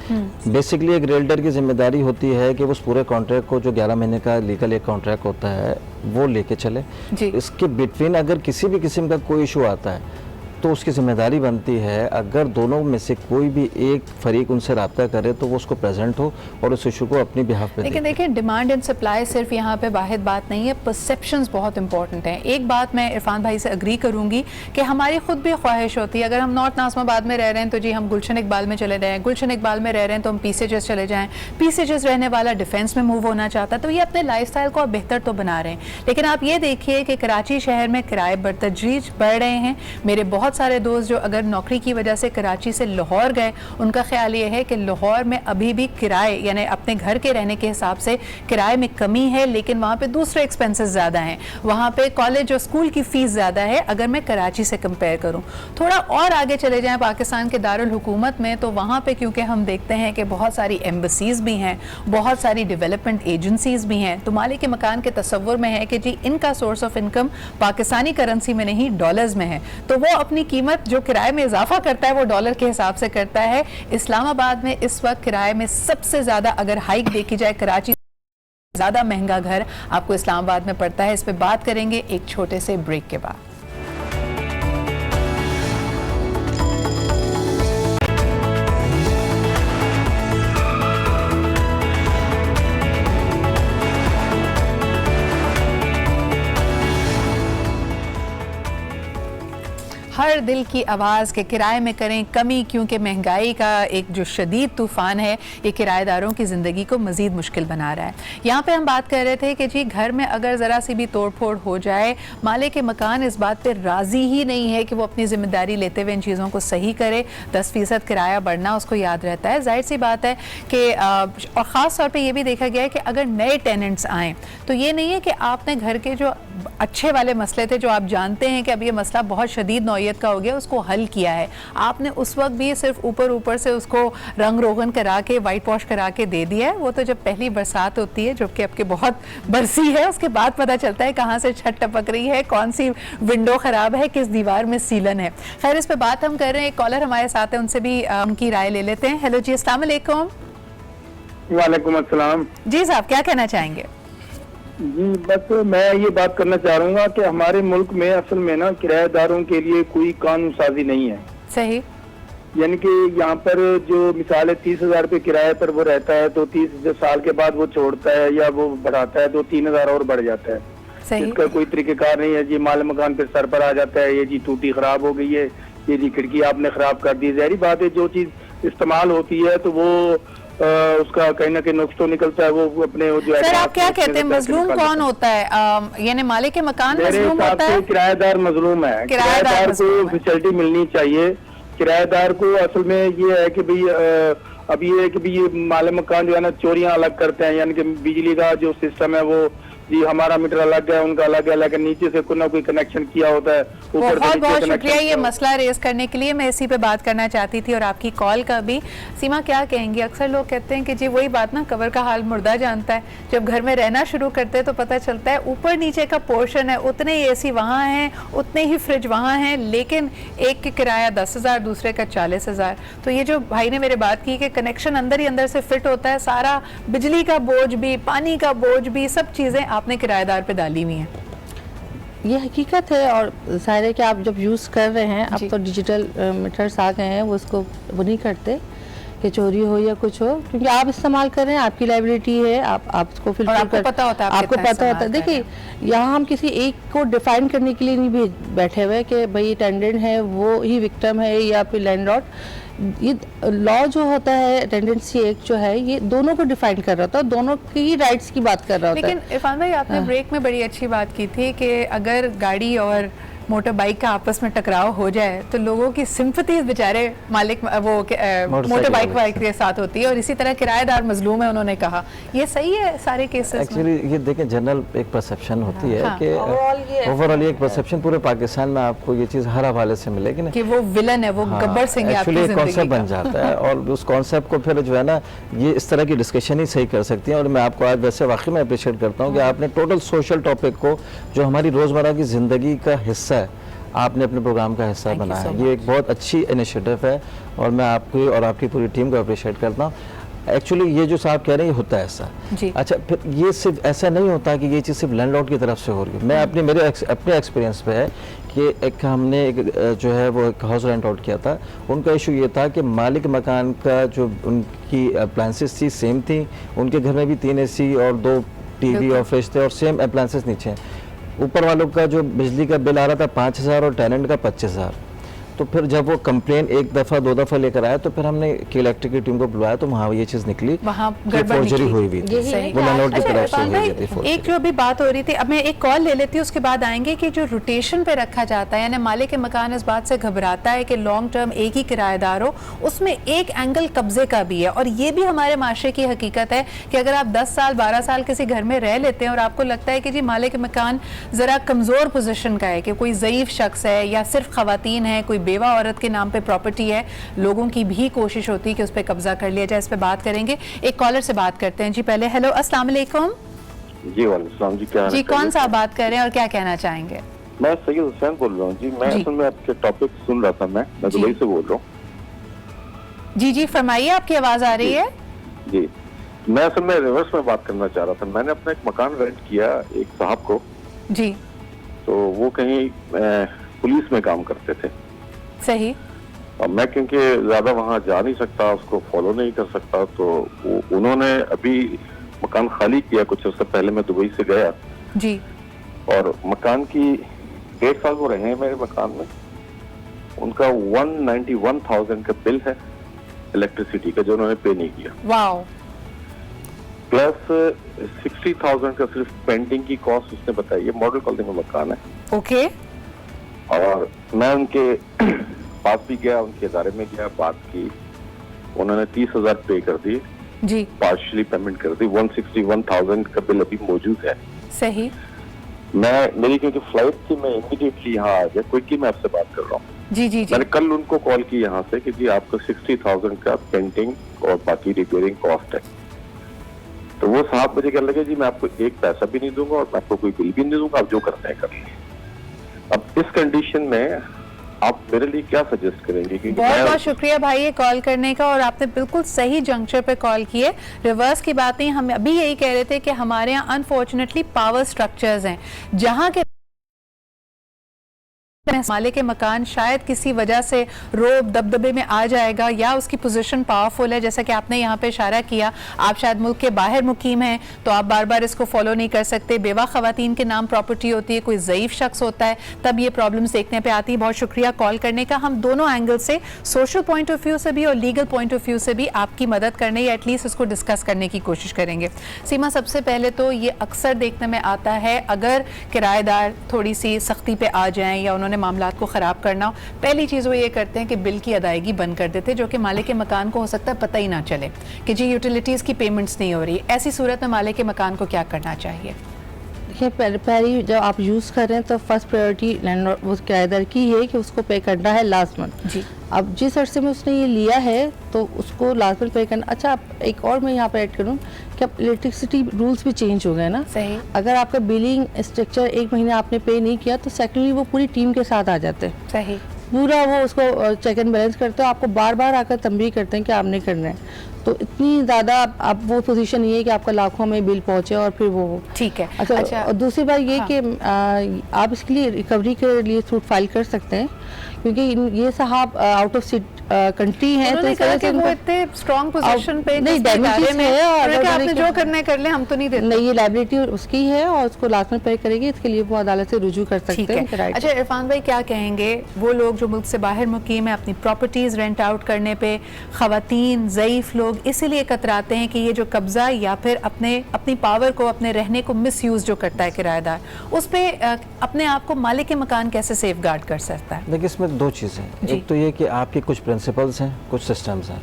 बेसिकली एक रियल्टर की जिम्मेदारी होती है कि उस पूरे कॉन्ट्रैक्ट को, जो 11 महीने का लीगल एक कॉन्ट्रैक्ट होता है, वो लेके चले। इसके बिटवीन अगर किसी भी किस्म का कोई इशू आता है तो उसकी जिम्मेदारी बनती है, अगर दोनों में से कोई भी एक फरीक उनसे रब्ता करे तो वो उसको प्रेजेंट हो और उस इशू को अपनी बिहाफ पे। लेकिन देखिए, डिमांड एंड सप्लाई सिर्फ यहाँ पे वाहिद बात नहीं है, परसेप्शंस बहुत इंपॉर्टेंट हैं। एक बात मैं इरफान भाई से अग्री करूँगी कि हमारी खुद भी ख्वाहिश होती है, अगर हम नॉर्थ नाज़िमाबाद में रह रहे हैं तो जी हम गुलशन इकबाल में चले जाएँ, गुलशन इकबाल में रह रहे हैं तो हम पीसीएचएस चले जाएँ, पीसीएचएस रहने वाला डिफेंस में मूव होना चाहता है, तो ये अपने लाइफस्टाइल को बेहतर तो बना रहे हैं। लेकिन आप ये देखिए कि कराची शहर में किराए बतदरीज बढ़ रहे हैं। मेरे बहुत सारे दोस्त जो अगर नौकरी की वजह से कराची से लाहौर गए, उनका ख्याल ये है कि लाहौर में अभी भी किराए, यानी अपने घर के रहने के हिसाब से किराए में कमी है, लेकिन वहाँ पे दूसरे एक्सपेंसेस ज़्यादा हैं। वहाँ पे कॉलेज और स्कूल की फ़ीस ज़्यादा है अगर मैं कराची से कंपेयर करूँ। थोड़ा और आगे चले जाएँ पाकिस्तान के दारुल हुकूमत में, तो वहाँ पे क्योंकि हम देखते हैं कि बहुत सारी एम्बसीज़ भी हैं, बहुत सारी डेवलपमेंट एजेंसीज़ भी हैं, तो मालिक के मकान के तसव्वुर में है कि जी इनका source of income Pakistani currency में नहीं डॉलर्स में है, तो वो अपनी कीमत जो किराए में इजाफा करता है वो डॉलर के हिसाब से करता है। इस्लामाबाद में इस वक्त किराए में सबसे ज़्यादा अगर हाइक देखी जाए, कराची ज़्यादा महंगा घर आपको इस्लामाबाद में पड़ता है। इस पे बात करेंगे एक छोटे से ब्रेक के बाद। हर दिल की आवाज़ के किराए में करें कमी, क्योंकि महंगाई का एक जो शदीद तूफ़ान है ये किराएदारों की ज़िंदगी को मज़ीद मुश्किल बना रहा है। यहाँ पे हम बात कर रहे थे कि जी घर में अगर ज़रा सी भी तोड़ फोड़ हो जाए, मालिक के मकान इस बात पे राज़ी ही नहीं है कि वो अपनी ज़िम्मेदारी लेते हुए इन चीज़ों को सही करे। 10% किराया बढ़ना उसको याद रहता है। जाहिर सी बात है कि और ख़ास तौर पर यह भी देखा गया है कि अगर नए टेनेंट्स आएँ तो ये नहीं है कि आपने घर के जो अच्छे वाले मसले थे, जो आप जानते हैं कि अब ये मसला बहुत शदीद नौयत का हो गया उसको हल किया है। आपने उस वक्त भी सिर्फ ऊपर से उसको रंग रोगन करा के वाइट वॉश करा के दे दिया है। वो तो जब पहली बरसात होती है, जो कि आपके बहुत बरसी है, उसके बाद पता चलता है कहाँ से छत टपक रही है, कौन सी विंडो खराब है, किस दीवार में सीलन है। खैर, इस पे बात हम कर रहे हैं। एक कॉलर हमारे साथ है, उनसे भी उनकी राय ले लेते हैं। हेलो जी, अस्सलाम वालेकुम। वालेकुम अस्सलाम। जी साहब, क्या कहना चाहेंगे? जी बस मैं ये बात करना चाह रहा हूँ कि हमारे मुल्क में असल में ना किराएदारों के लिए कोई कानून साजी नहीं है। सही। यानी कि यहाँ पर जो मिसाल है 30,000 रुपये किराए पर वो रहता है, तो 30 साल के बाद वो छोड़ता है या वो बढ़ाता है तो 3,000 और बढ़ जाता है। सही। इसका कोई तरीकेकार नहीं है जी। माल मकान फिर सर पर आ जाता है, ये जी टूटी खराब हो गई है, ये जी खिड़की आपने खराब कर दी। ज़ाहिर बात है जो चीज इस्तेमाल होती है तो वो उसका कहीं ना कहीं नुक्स तो निकलता है। वो अपने वो जो सर, आप क्या कहते हैं, मजलूम कौन होता है? यानी मालिक के मकान मजलूम होता है? किराएदार मजलूम है। किराएदार को फैसिलिटी मिलनी चाहिए। किराएदार को असल में ये है कि भाई अब ये है कि भाई ये मालिक मकान जो है ना चोरियां अलग करते हैं, यानी कि बिजली का जो सिस्टम है वो जी हमारा मीटर अलग है, उनका अलग है, लेकिन नीचे से कोई ना कोई कनेक्शन किया होता है। बहुत बहुत शुक्रिया ये मसला रेज करने के लिए। मैं इसी पे बात करना चाहती थी और आपकी कॉल का भी। सीमा, क्या कहेंगी? अक्सर लोग कहते हैं कि जी वही बात ना, कबर का हाल मुर्दा जानता है। जब घर में रहना शुरू करते हैं तो पता चलता है ऊपर नीचे का पोर्शन है, उतने ही एसी वहाँ हैं, उतने ही फ्रिज वहाँ हैं, लेकिन एक की किराया 10,000, दूसरे का 40,000। तो ये जो भाई ने मेरे बात की कि कनेक्शन अंदर ही अंदर से फिट होता है, सारा बिजली का बोझ भी, पानी का बोझ भी, सब चीज़ें आपने किराएदार पे डाली हुई हैं। ये हकीकत है और जाहिर है कि आप जब यूज़ कर रहे हैं, अब तो डिजिटल मीटर्स आ गए हैं, वो उसको वो नहीं करते कि चोरी हो या कुछ हो, क्योंकि आप इस्तेमाल कर रहे हैं, आपकी लाइबिलिटी है, आपको फिल्टर आपको पता होता है, आपको पता होता है। देखिए, यहाँ हम किसी एक को डिफाइन करने के लिए नहीं बैठे हुए कि भाई टेंडेंट है वो ही विक्टिम है या फिर लैंडलॉर्ड। ये लॉ जो होता है, टेंडेंसी एक्ट जो है, ये दोनों को डिफाइन कर रहा होता है, दोनों की राइट्स की बात कर रहा होता है। लेकिन इरफान भाई, आपने ब्रेक में बड़ी अच्छी बात की थी कि अगर गाड़ी और मोटर बाइक का आपस में टकराव हो जाए तो लोगों की सिंपथीज बेचारे मालिक वो मोटर बाइक के साथ होती है, और इसी तरह किराएदार मजलूम है, उन्होंने कहा। ये सही है सारे केसेस? एक्चुअली ये देखें, जनरल एक परसेप्शन होती है कि ओवरऑल एक परसेप्शन पूरे पाकिस्तान में आपको ये चीज़ हर हवाले से मिलेगी कि वो विलन है, वो गब्बर सिंह है। एक्चुअली एक कॉन्सेप्ट बन जाता है और उस कॉन्सेप्ट को फिर जो है ना, ये इस तरह की डिस्कशन ही सही कर सकती है। और मैं आपको आज वैसे वाकई में अप्रिशिएट करता हूँ कि आपने टोटल सोशल टॉपिक को, जो हमारी रोज़मर्रा की ज़िंदगी का हिस्सा है, आपने अपने प्रोग्राम का हिस्सा बनाया है। ये एक बहुत अच्छी इनिशिएटिव है और मैं आपकी और आपकी पूरी टीम को अप्रिशिएट करता हूँ। एक्चुअली ये जो साहब कह रहे हैं, ये होता है ऐसा। अच्छा, फिर ये सिर्फ ऐसा नहीं होता कि ये चीज़ सिर्फ लैंडलॉर्ड की तरफ से हो रही है। मैं अपने एक्सपीरियंस पे है कि हमने एक जो है वो एक हाउस रेंट आउट किया था। उनका इशू ये था कि मालिक मकान का जो उनकी अप्लायंसेस थी सेम थी, उनके घर में भी 3 AC और 2 TV और फ्रिज थे और सेम अप्लायंसेस नीचे। ऊपर वालों का जो बिजली का बिल आ रहा था 5,000 और टेनेंट का 25,000। तो फिर जब वो कंप्लेन एक दफ़ा 2 दफ़ा लेकर आया तो फिर हमने इलेक्ट्रिक की टीम को बुलाया, तो वहाँ ये चीज़ निकली, वहाँ फोर्जरी हुई हुई थी, वो लैंडलॉर्ड की तरफ से हुई थी। एक जो अभी बात हो रही थी, अब मैं एक कॉल ले लेती हूँ, उसके बाद आएंगे कि जो रोटेशन पे रखा जाता है, यानी मालिक मकान इस बात से घबराता है कि लॉन्ग टर्म एक ही किराएदार हो, उसमें एक एंगल कब्जे का भी है। और ये भी हमारे माशरे की हकीकत है कि अगर आप 10 साल 12 साल किसी घर में रह लेते हैं और आपको लगता है कि जी मालिक मकान ज़रा कमज़ोर पोजीशन का है, कि कोई ज़ईफ़ शख्स है या सिर्फ ख़वातीन है, कोई बेवा औरत के नाम पे प्रॉपर्टी है, लोगों की भी कोशिश होती है कि उस पर कब्जा कर लिया जाए। इस पे बात करेंगे। एक कॉलर से बात करते हैं जी पहले। हेलो, अस्सलाम वालेकुम। जी वालेकुम जी, क्या जी, कौन सा बात कर रहे हैं और क्या कहना चाहेंगे? मैं सैयद हुसैन बोल रहा हूँ जी। मैं असल में आपके टॉपिक सुन रहा था, मैं दुबई से बोल रहा हूँ। जी जी, फरमाइए, आपकी आवाज आ रही है। जी, मैं असल में रिवर्स में बात करना चाह रहा था। मैंने अपना एक मकान रेंट किया एक साहब को जी, तो वो कहीं पुलिस में काम करते थे। सही। और मैं क्योंकि ज्यादा वहाँ जा नहीं सकता, उसको फॉलो नहीं कर सकता, तो उन्होंने अभी मकान खाली किया कुछ उससे पहले। मैं दुबई से गया जी, और मकान की 1.5 साल वो रहे हैं मेरे मकान में। उनका 191,000 का बिल है इलेक्ट्रिसिटी का, जो उन्होंने पे नहीं किया। वाओ। प्लस 60,000 का सिर्फ पेंटिंग की कॉस्ट उसने बताई है। मॉडल कॉलोनी में मकान है। ओके। और मैं उनके पास भी गया, उनके इदारे में गया, बात की। उन्होंने 30,000 पे कर दिए जी, पार्शियली पेमेंट कर दी। 161,000 का बिल अभी मौजूद है। सही। मेरी क्योंकि फ्लाइट थी, मैं इमीडिएटली यहाँ आ गया। क्विकली मैं आपसे बात कर रहा हूँ। जी जी जी। मैंने कल उनको कॉल की यहाँ से कि जी आपको 60,000 का पेंटिंग और बाकी रिपेयरिंग कॉस्ट है। तो वो साहब मुझे कहने लगे जी मैं आपको एक पैसा भी नहीं दूंगा और मैं आपको कोई बिल भी नहीं दूंगा, आप जो करते हैं कर लीजिए। अब इस कंडीशन में आप मेरे लिए क्या सजेस्ट करेंगे? कि बहुत बहुत शुक्रिया भाई ये कॉल करने का, और आपने बिल्कुल सही जंक्शन पे कॉल किए। रिवर्स की बात नहीं, हम अभी यही कह रहे थे कि हमारे यहाँ अनफॉर्चुनेटली पावर स्ट्रक्चर्स हैं जहाँ के मालिक के मकान शायद किसी वजह से रोब दबदबे में आ जाएगा या उसकी पोजीशन पावरफुल है, जैसा कि आपने यहाँ पे इशारा किया, आप शायद मुल्क के बाहर मुकीम हैं तो आप बार बार इसको फॉलो नहीं कर सकते, बेवा खवातीन के नाम प्रॉपर्टी होती है, कोई ज़ईफ शख्स होता है, तब ये प्रॉब्लम्स देखने पे आती है। बहुत शुक्रिया कॉल करने का। हम दोनों एंगल से, सोशल पॉइंट ऑफ व्यू से भी और लीगल पॉइंट ऑफ व्यू से भी आपकी मदद करने या एटलीस्ट इसको डिस्कस करने की कोशिश करेंगे। सीमा, सबसे पहले तो ये अक्सर देखने में आता है अगर किराएदार थोड़ी सी सख्ती पे आ जाएं या उन्होंने मामलात को ख़राब करना हो, पहली चीज़ वो ये करते हैं कि बिल की अदायगी बंद कर देते हैं, जो कि मालिक के मकान को हो सकता है पता ही ना चले कि जी यूटिलिटीज़ की पेमेंट्स नहीं हो रही। ऐसी सूरत में मालिक के मकान को क्या करना चाहिए? देखिए, पहली जब आप यूज़ कर रहे हैं तो फर्स्ट प्रायोरिटी लैंडलॉर्ड वो किराएदार की है कि उसको पे करना है लास्ट मंथ जी। अब जिस अरसे में उसने ये लिया है तो उसको लास्ट मंथ पे करना। अच्छा, एक और मैं यहाँ पर ऐड करूँ कि अब इलेक्ट्रिसिटी रूल्स भी चेंज हो गए ना। सही। अगर आपका बिलिंग स्ट्रक्चर एक महीने आपने पे नहीं किया तो सेकेंडली वो पूरी टीम के साथ आ जाते हैं। सही। पूरा वो उसको चेक एंड बैलेंस करते हैं, आपको बार बार आकर तंबीह करते हैं कि आपने करना है। तो इतनी ज़्यादा आप वो पोजीशन नहीं है कि आपका लाखों में बिल पहुंचे और फिर वो हो। ठीक है। अच्छा, और दूसरी बात ये कि आप इसके लिए रिकवरी के लिए सूट फाइल कर सकते हैं, क्योंकि ये साहब आउट ऑफ सीट कंट्री है तो कहा कि वो इतने स्ट्रॉन्ग पोजीशन पे नहीं, डैमेजेस में है और आपने जो करना है कर ले, हम तो नहीं देते। नहीं, ये लायबिलिटी उसकी है और उसको लास्ट में पे करेगी, इसके लिए वो अदालत से रुजू कर सकते हैं। अच्छा इरफान भाई, क्या कहेंगे वो लोग जो मुल्क से बाहर मुकीम है, अपनी प्रॉपर्टीज रेंट आउट करने पे खवातीन, ज़ईफ लोग इसीलिए कतराते हैं कि ये जो कब्जा या फिर अपनी पावर को, अपने रहने को मिसयूज जो करता है किराएदार, उस पर अपने आप को मालिक के मकान कैसे सेफ गार्ड कर सकता है? देखिए, इसमें दो चीज़ें हैं। एक तो ये कि आपके कुछ प्रिंसिपल्स हैं, कुछ सिस्टम्स हैं।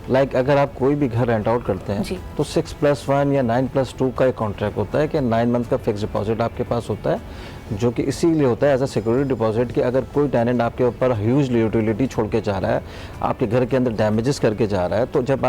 लाइक अगर आप कोई भी घर रेंट आउट करते हैं तो 6+1 या 9+2 का एक कॉन्ट्रैक्ट होता है कि 9 मंथ का फिक्स डिपॉजिट आपके पास होता है, जो कि इसीलिए होता है एज अ सिक्योरिटी डिपॉजिट कि अगर कोई टेनेंट आपके ऊपर ह्यूज यूटिलिटी छोड़ के जा रहा है, आपके घर के अंदर डैमेजेस करके जा रहा है, तो जब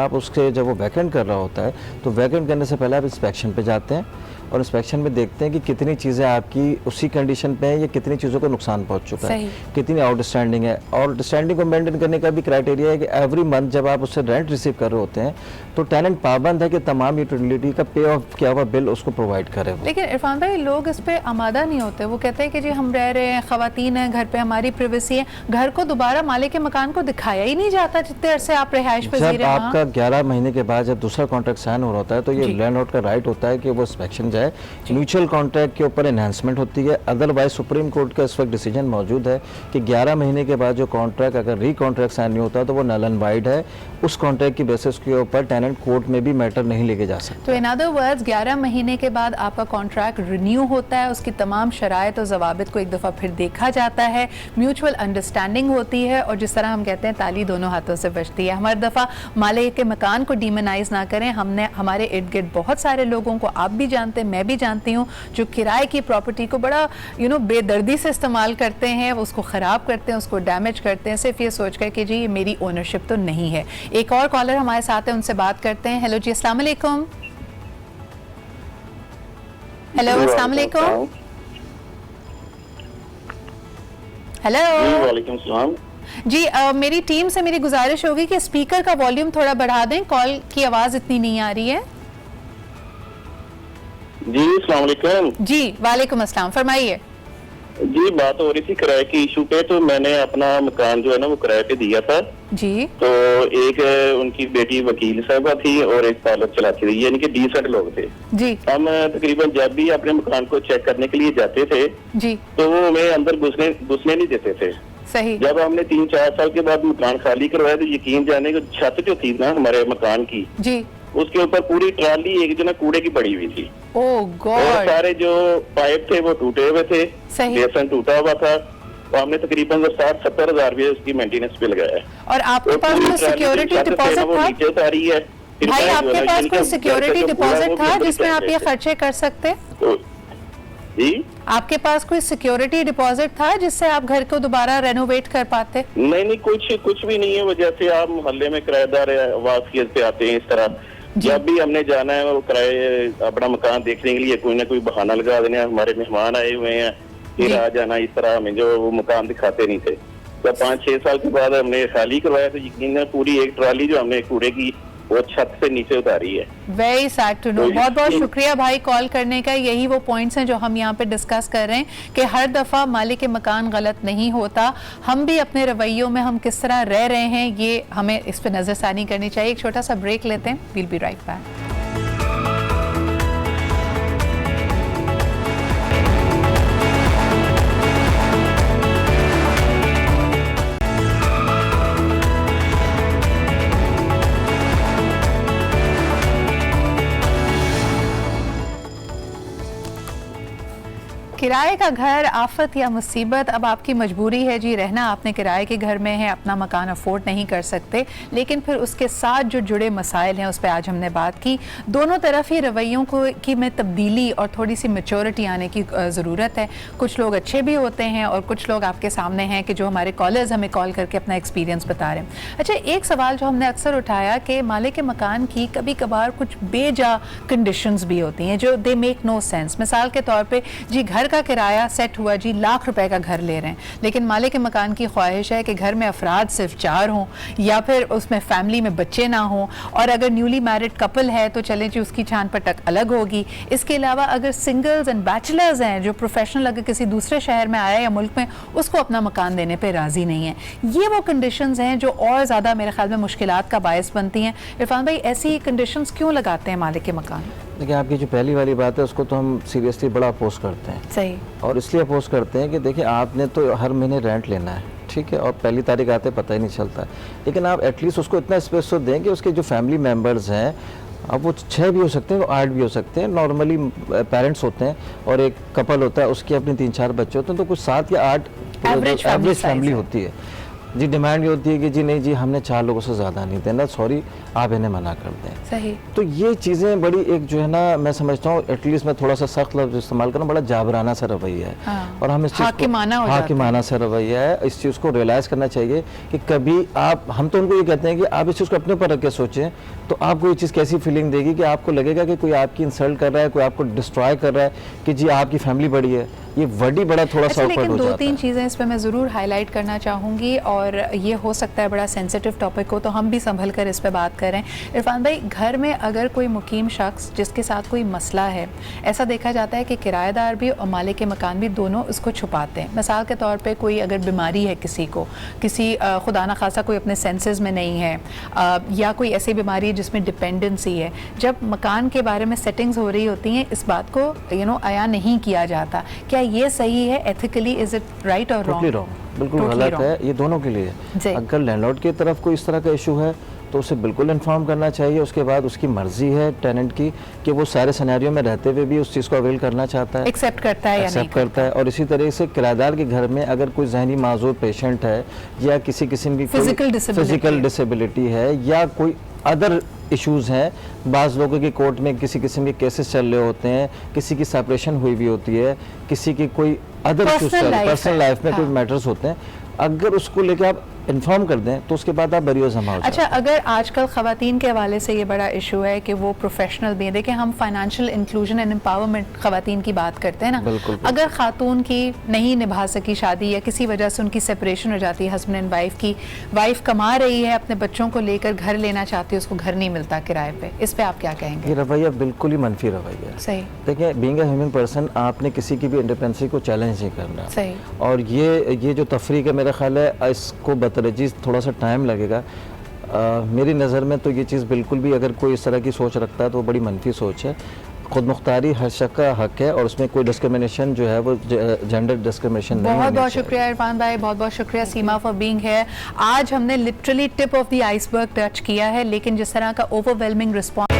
वो वैकेंट कर रहा होता है तो वैकेंट करने से पहले आप इंस्पेक्शन पे जाते हैं और इंस्पेक्शन में देखते हैं कि कितनी चीज़ें आपकी उसी कंडीशन पे हैं या कितनी चीज़ों को नुकसान पहुंच चुका है, कितनी आउटस्टैंडिंग है। और आउटस्टैंडिंग को मेंटेन करने का भी क्राइटेरिया है कि एवरी मंथ जब आप उससे रेंट रिसीव कर रहे होते हैं तो टेनेंट पाबंद है कि तमाम यूटिलिटी का पे ऑफ किया हुआ बिल उसको प्रोवाइड करे। लेकिन इरफान भाई, लोग इस पे आमादा नहीं होते, वो कहते हैं कि जी हम रह रहे हैं, खवातीन हैं, घर पे हमारी प्राइवेसी है, घर को दोबारा मालिक के मकान को दिखाया ही नहीं जाता जितने अरसे आप रिहाइश पे जी रहे हैं। आपका 11 महीने के बाद जब दूसरा कॉन्ट्रैक्ट साइन हो रहा होता है तो ये लैंडलॉर्ड का राइट होता है कि वो इंस्पेक्शन जाए। म्यूचुअल कॉन्ट्रैक्ट के ऊपर एनहांसमेंट होती है। अदरवाइज सुप्रीम कोर्ट का इस वक्त डिसीजन मौजूद है कि 11 महीने के बाद जो कॉन्ट्रैक्ट अगर री-कॉन्ट्रैक्ट साइन नहीं होता तो वो नल एंड वाइड है। उस कॉन्ट्रैक्ट की बेसिस के ऊपर टेनेंट कोर्ट में भी मैटर नहीं लेके जा सकता। तो इन अदर वर्ड्स 11 महीने के बाद आपका कॉन्ट्रैक्ट रिन्यू होता है, उसकी तमाम शराइत और ज़वाबित को एक दफ़ा फिर देखा जाता है, म्यूचुअल अंडरस्टैंडिंग होती है और जिस तरह हम कहते हैं ताली दोनों हाथों से बजती है। हमारी दफ़ा मालिक के मकान को डीमोनाइज ना करें। हमने हमारे इर्द गिर्द बहुत सारे लोगों को, आप भी जानते हैं, मैं भी जानती हूँ, जो किराए की प्रॉपर्टी को बड़ा बेदर्दी से इस्तेमाल करते हैं, उसको ख़राब करते हैं, उसको डैमेज करते हैं, सिर्फ ये सोच कर कि जी ये मेरी ओनरशिप तो नहीं है। एक और कॉलर हमारे साथ है, उनसे बात करते हैं। हेलो जी, अस्सलाम वालेकुम। हेलो, अस्सलाम वालेकुम। हेलो, वालेकुम सलाम जी। मेरी टीम से मेरी गुजारिश होगी कि स्पीकर का वॉल्यूम थोड़ा बढ़ा दें, कॉल की आवाज़ इतनी नहीं आ रही है। जी अस्सलाम वालेकुम। जी वालेकुम अस्सलाम, फरमाइए। जी, बात हो रही थी किराए की इशू पे। तो मैंने अपना मकान जो है ना वो किराए पे दिया था जी। तो एक उनकी बेटी वकील साहबा थी और एक पार्लर चलाती थी, यानी कि 20 लोग थे जी। हम तकरीबन जब भी अपने मकान को चेक करने के लिए जाते थे जी तो वो हमें अंदर घुसने नहीं देते थे। सही। जब हमने 3-4 साल के बाद मकान खाली करवाया तो यकीन जाने की छत जो थी ना हमारे मकान की जी, उसके ऊपर पूरी ट्राली एक जो ना कूड़े की पड़ी हुई थी। ओह गॉड। और सारे जो पाइप थे वो टूटे हुए थे, बेसन टूटा हुआ था। तो हमने तकरीबन 60-70 हजार रुपये उसकी मेंटेनेंस पे लगाया है। और आपके पास कोई सिक्योरिटी डिपॉजिट था? नीचे उतारी है भाई, आपके पास कोई सिक्योरिटी डिपॉजिट था जिसमें आप ये खर्चे कर सकते? जी, आपके पास कोई सिक्योरिटी डिपॉजिट था जिससे आप घर को दोबारा रेनोवेट कर पाते? नहीं, कुछ भी नहीं है। वो जैसे आप मोहल्ले में किराएदार आवास पे आते हैं, इस तरह जब भी हमने जाना है वो किराए अपना मकान देखने के लिए कोई ना कोई बहाना लगा देना, हमारे मेहमान आए हुए हैं फिर आ जाना, इस तरह हमें जो वो मकान दिखाते नहीं थे। जब 5-6 साल के बाद हमने खाली करवाया तो यकीन पूरी एक ट्राली जो हमने कूड़े की वो छत से नीचे उतारी है। Very sad to know. बहुत बहुत शुक्रिया भाई कॉल करने का। यही वो पॉइंट्स हैं जो हम यहाँ पे डिस्कस कर रहे हैं कि हर दफ़ा मालिक मकान गलत नहीं होता, हम भी अपने रवैयों में हम किस तरह रह रहे हैं ये हमें इस पर नज़रसानी करनी चाहिए। एक छोटा सा ब्रेक लेते हैं, वील बी राइट बैक। किराए का घर आफत या मुसीबत, अब आपकी मजबूरी है जी, रहना आपने किराए के घर में है, अपना मकान अफोर्ड नहीं कर सकते, लेकिन फिर उसके साथ जो जुड़े मसाइल हैं उस पर आज हमने बात की। दोनों तरफ ही रवैयों की में तब्दीली और थोड़ी सी मैच्योरिटी आने की ज़रूरत है। कुछ लोग अच्छे भी होते हैं और कुछ लोग आपके सामने हैं कि जो हमारे कॉलर्स हमें कॉल करके अपना एक्सपीरियंस बता रहे हैं। अच्छा, एक सवाल जो हमने अक्सर उठाया कि मालिक मकान की कभी कभार कुछ बेजा कंडीशंस भी होती हैं जो दे मेक नो सेंस। मिसाल के तौर पे जी, घर का किराया सेट हुआ जी, लाख रुपए का घर ले रहे हैं, लेकिन मालिक मकान की ख्वाहिश है कि घर में अफराद सिर्फ 4 हों या फिर उसमें फैमिली में बच्चे ना हों, और अगर न्यूली मैरिड कपल है तो चलें जी उसकी छान पटक अलग होगी। इसके अलावा अगर सिंगल्स एंड बैचलर्स हैं जो प्रोफेशनल अगर किसी दूसरे शहर में आया या मुल्क में, उसको अपना मकान देने पर राजी नहीं है। ये वो कंडीशंस हैं जो और ज़्यादा मेरे ख्याल में मुश्किलात का बायस बनती हैं। इरफान भाई, ऐसी कंडीशंस क्यों लगाते हैं मालिक मकान? देखिए, आपकी जो पहली वाली बात है उसको तो हम सीरियसली बड़ा अपोज करते हैं। सही। और इसलिए अपोज करते हैं कि देखिए, आपने तो हर महीने रेंट लेना है, ठीक है, और पहली तारीख आते पता ही नहीं चलता है, लेकिन आप एटलीस्ट उसको इतना स्पेस तो दें कि उसके जो फैमिली मेम्बर्स हैं, अब वो 6 भी हो सकते हैं, वो 8 भी हो सकते हैं। नॉर्मली पेरेंट्स होते हैं और एक कपल होता है, उसके अपने 3-4 बच्चे होते हैं, तो कुछ 7 या 8 एवरेज फैमिली होती है जी। डिमांड ये होती है कि जी नहीं जी, हमने 4 लोगों से ज़्यादा नहीं देना, सॉरी आप इन्हें मना कर दें। सही। तो ये चीज़ें बड़ी एक जो है ना, मैं समझता हूँ एटलीस्ट मैं थोड़ा सा सख्त लफ्ज़ इस्तेमाल करना, बड़ा जाबराना सा रवैया है। हाँ। और हम इस चीज़ को हाकिमाना सा रवैया है, इस चीज़ को रियलाइज़ करना चाहिए कि कभी आप, हम तो उनको ये कहते हैं कि आप इस चीज़ को अपने ऊपर रख के सोचें, तो आपको ये चीज़ कैसी फीलिंग देगी कि आपको लगेगा कि कोई आपकी इंसल्ट कर रहा है, कोई आपको डिस्ट्रॉय कर रहा है कि जी आपकी फैमिली बड़ी है। ये वर्ड ही बड़ा थोड़ा सा ऊपर हो जाता है। 2-3 चीज़ें इस पर मैं ज़रूर हाईलाइट करना चाहूँगी, और ये हो सकता है बड़ा सेंसिटिव टॉपिक हो, तो हम भी संभल कर इस पर बात करें। इरफान भाई, घर में अगर कोई मुकीम शख्स जिसके साथ कोई मसला है, ऐसा देखा जाता है कि किराएदार भी और मालिक मकान भी दोनों इसको छुपाते हैं। मिसाल के तौर पे कोई अगर बीमारी है किसी को, किसी खुदा न खासा कोई अपने सेंसेस में नहीं है, या कोई ऐसी बीमारी है जिसमें डिपेंडेंसी है, जब मकान के बारे में सेटिंग्स हो रही होती हैं इस बात को आया नहीं किया जाता। क्या ये सही है एथिकली? इज इट राइट और रॉन्ग? बिल्कुल गलत है, ये दोनों के लिए। अगर लैंडलॉर्ड की तरफ कोई इस तरह का इशू है तो उसे बिल्कुल इन्फॉर्म करना चाहिए। उसके बाद उसकी मर्जी है टेनेंट की कि वो सारे सिनेरियो में रहते हुए भी उस चीज़ को अवेल करना चाहता है, एक्सेप्ट करता है या नहीं करता है। और इसी तरह से किराएदार के घर में अगर कोई जहनी माजूर पेशेंट है या किसी किस्म की फिजिकल डिसेबिलिटी है या कोई अदर इश्यूज़ हैं, बाज़ लोगों की कोर्ट में किसी किस्म के केसेस चल रहे होते हैं, किसी की सेपरेशन हुई भी होती है, किसी की कोई अदर पर्सनल लाइफ में कोई मैटर्स होते हैं, अगर उसको लेके आप इन्फॉर्म कर दें तो उसके बाद आप बरी जमा हो। अच्छा, अगर आजकल ख़वातीन के हवाले से ये बड़ा इशू है कि वो प्रोफेशनल भी, देखिए हम फाइनेंशियल इंक्लूजन एंड एम्पावरमेंट ख़वातीन की बात करते हैं ना, बिल्कुल। अगर खातून की नहीं निभा सकी शादी या किसी वजह से उनकी सेपरेशन हो जाती है हस्बैंड एंड वाइफ की, वाइफ कमा रही है, अपने बच्चों को लेकर घर लेना चाहती है, उसको घर नहीं मिलता किराए पे, इस पे आप क्या कहेंगे? ये रवैया बिल्कुल ही मनफी रवैया है। सही। देखिए, बीइंग अ ह्यूमन पर्सन आपने किसी की भी इंडिपेंडेंसी को चैलेंज नहीं करना। सही। और ये जो तफरीक है, मेरा ख्याल है इसको बतरजीज़ थोड़ा सा टाइम लगेगा। मेरी नज़र में तो ये चीज़ बिल्कुल भी, अगर कोई इस तरह की सोच रखता है तो वो बड़ी मनफी सोच है। खुद मुख्तारी हर शख्स का हक है और उसमें कोई डिस्क्रिमिनेशन जो है वो जेंडर डिस्क्रिमिनेशन नहीं है। बहुत शुक्रिया इरफान भाई, बहुत शुक्रिया सीमा फॉर बीइंग हियर। आज हमने literally tip of the iceberg touch किया है, लेकिन जिस तरह का ओवरवेलमिंग रिस्पॉन्स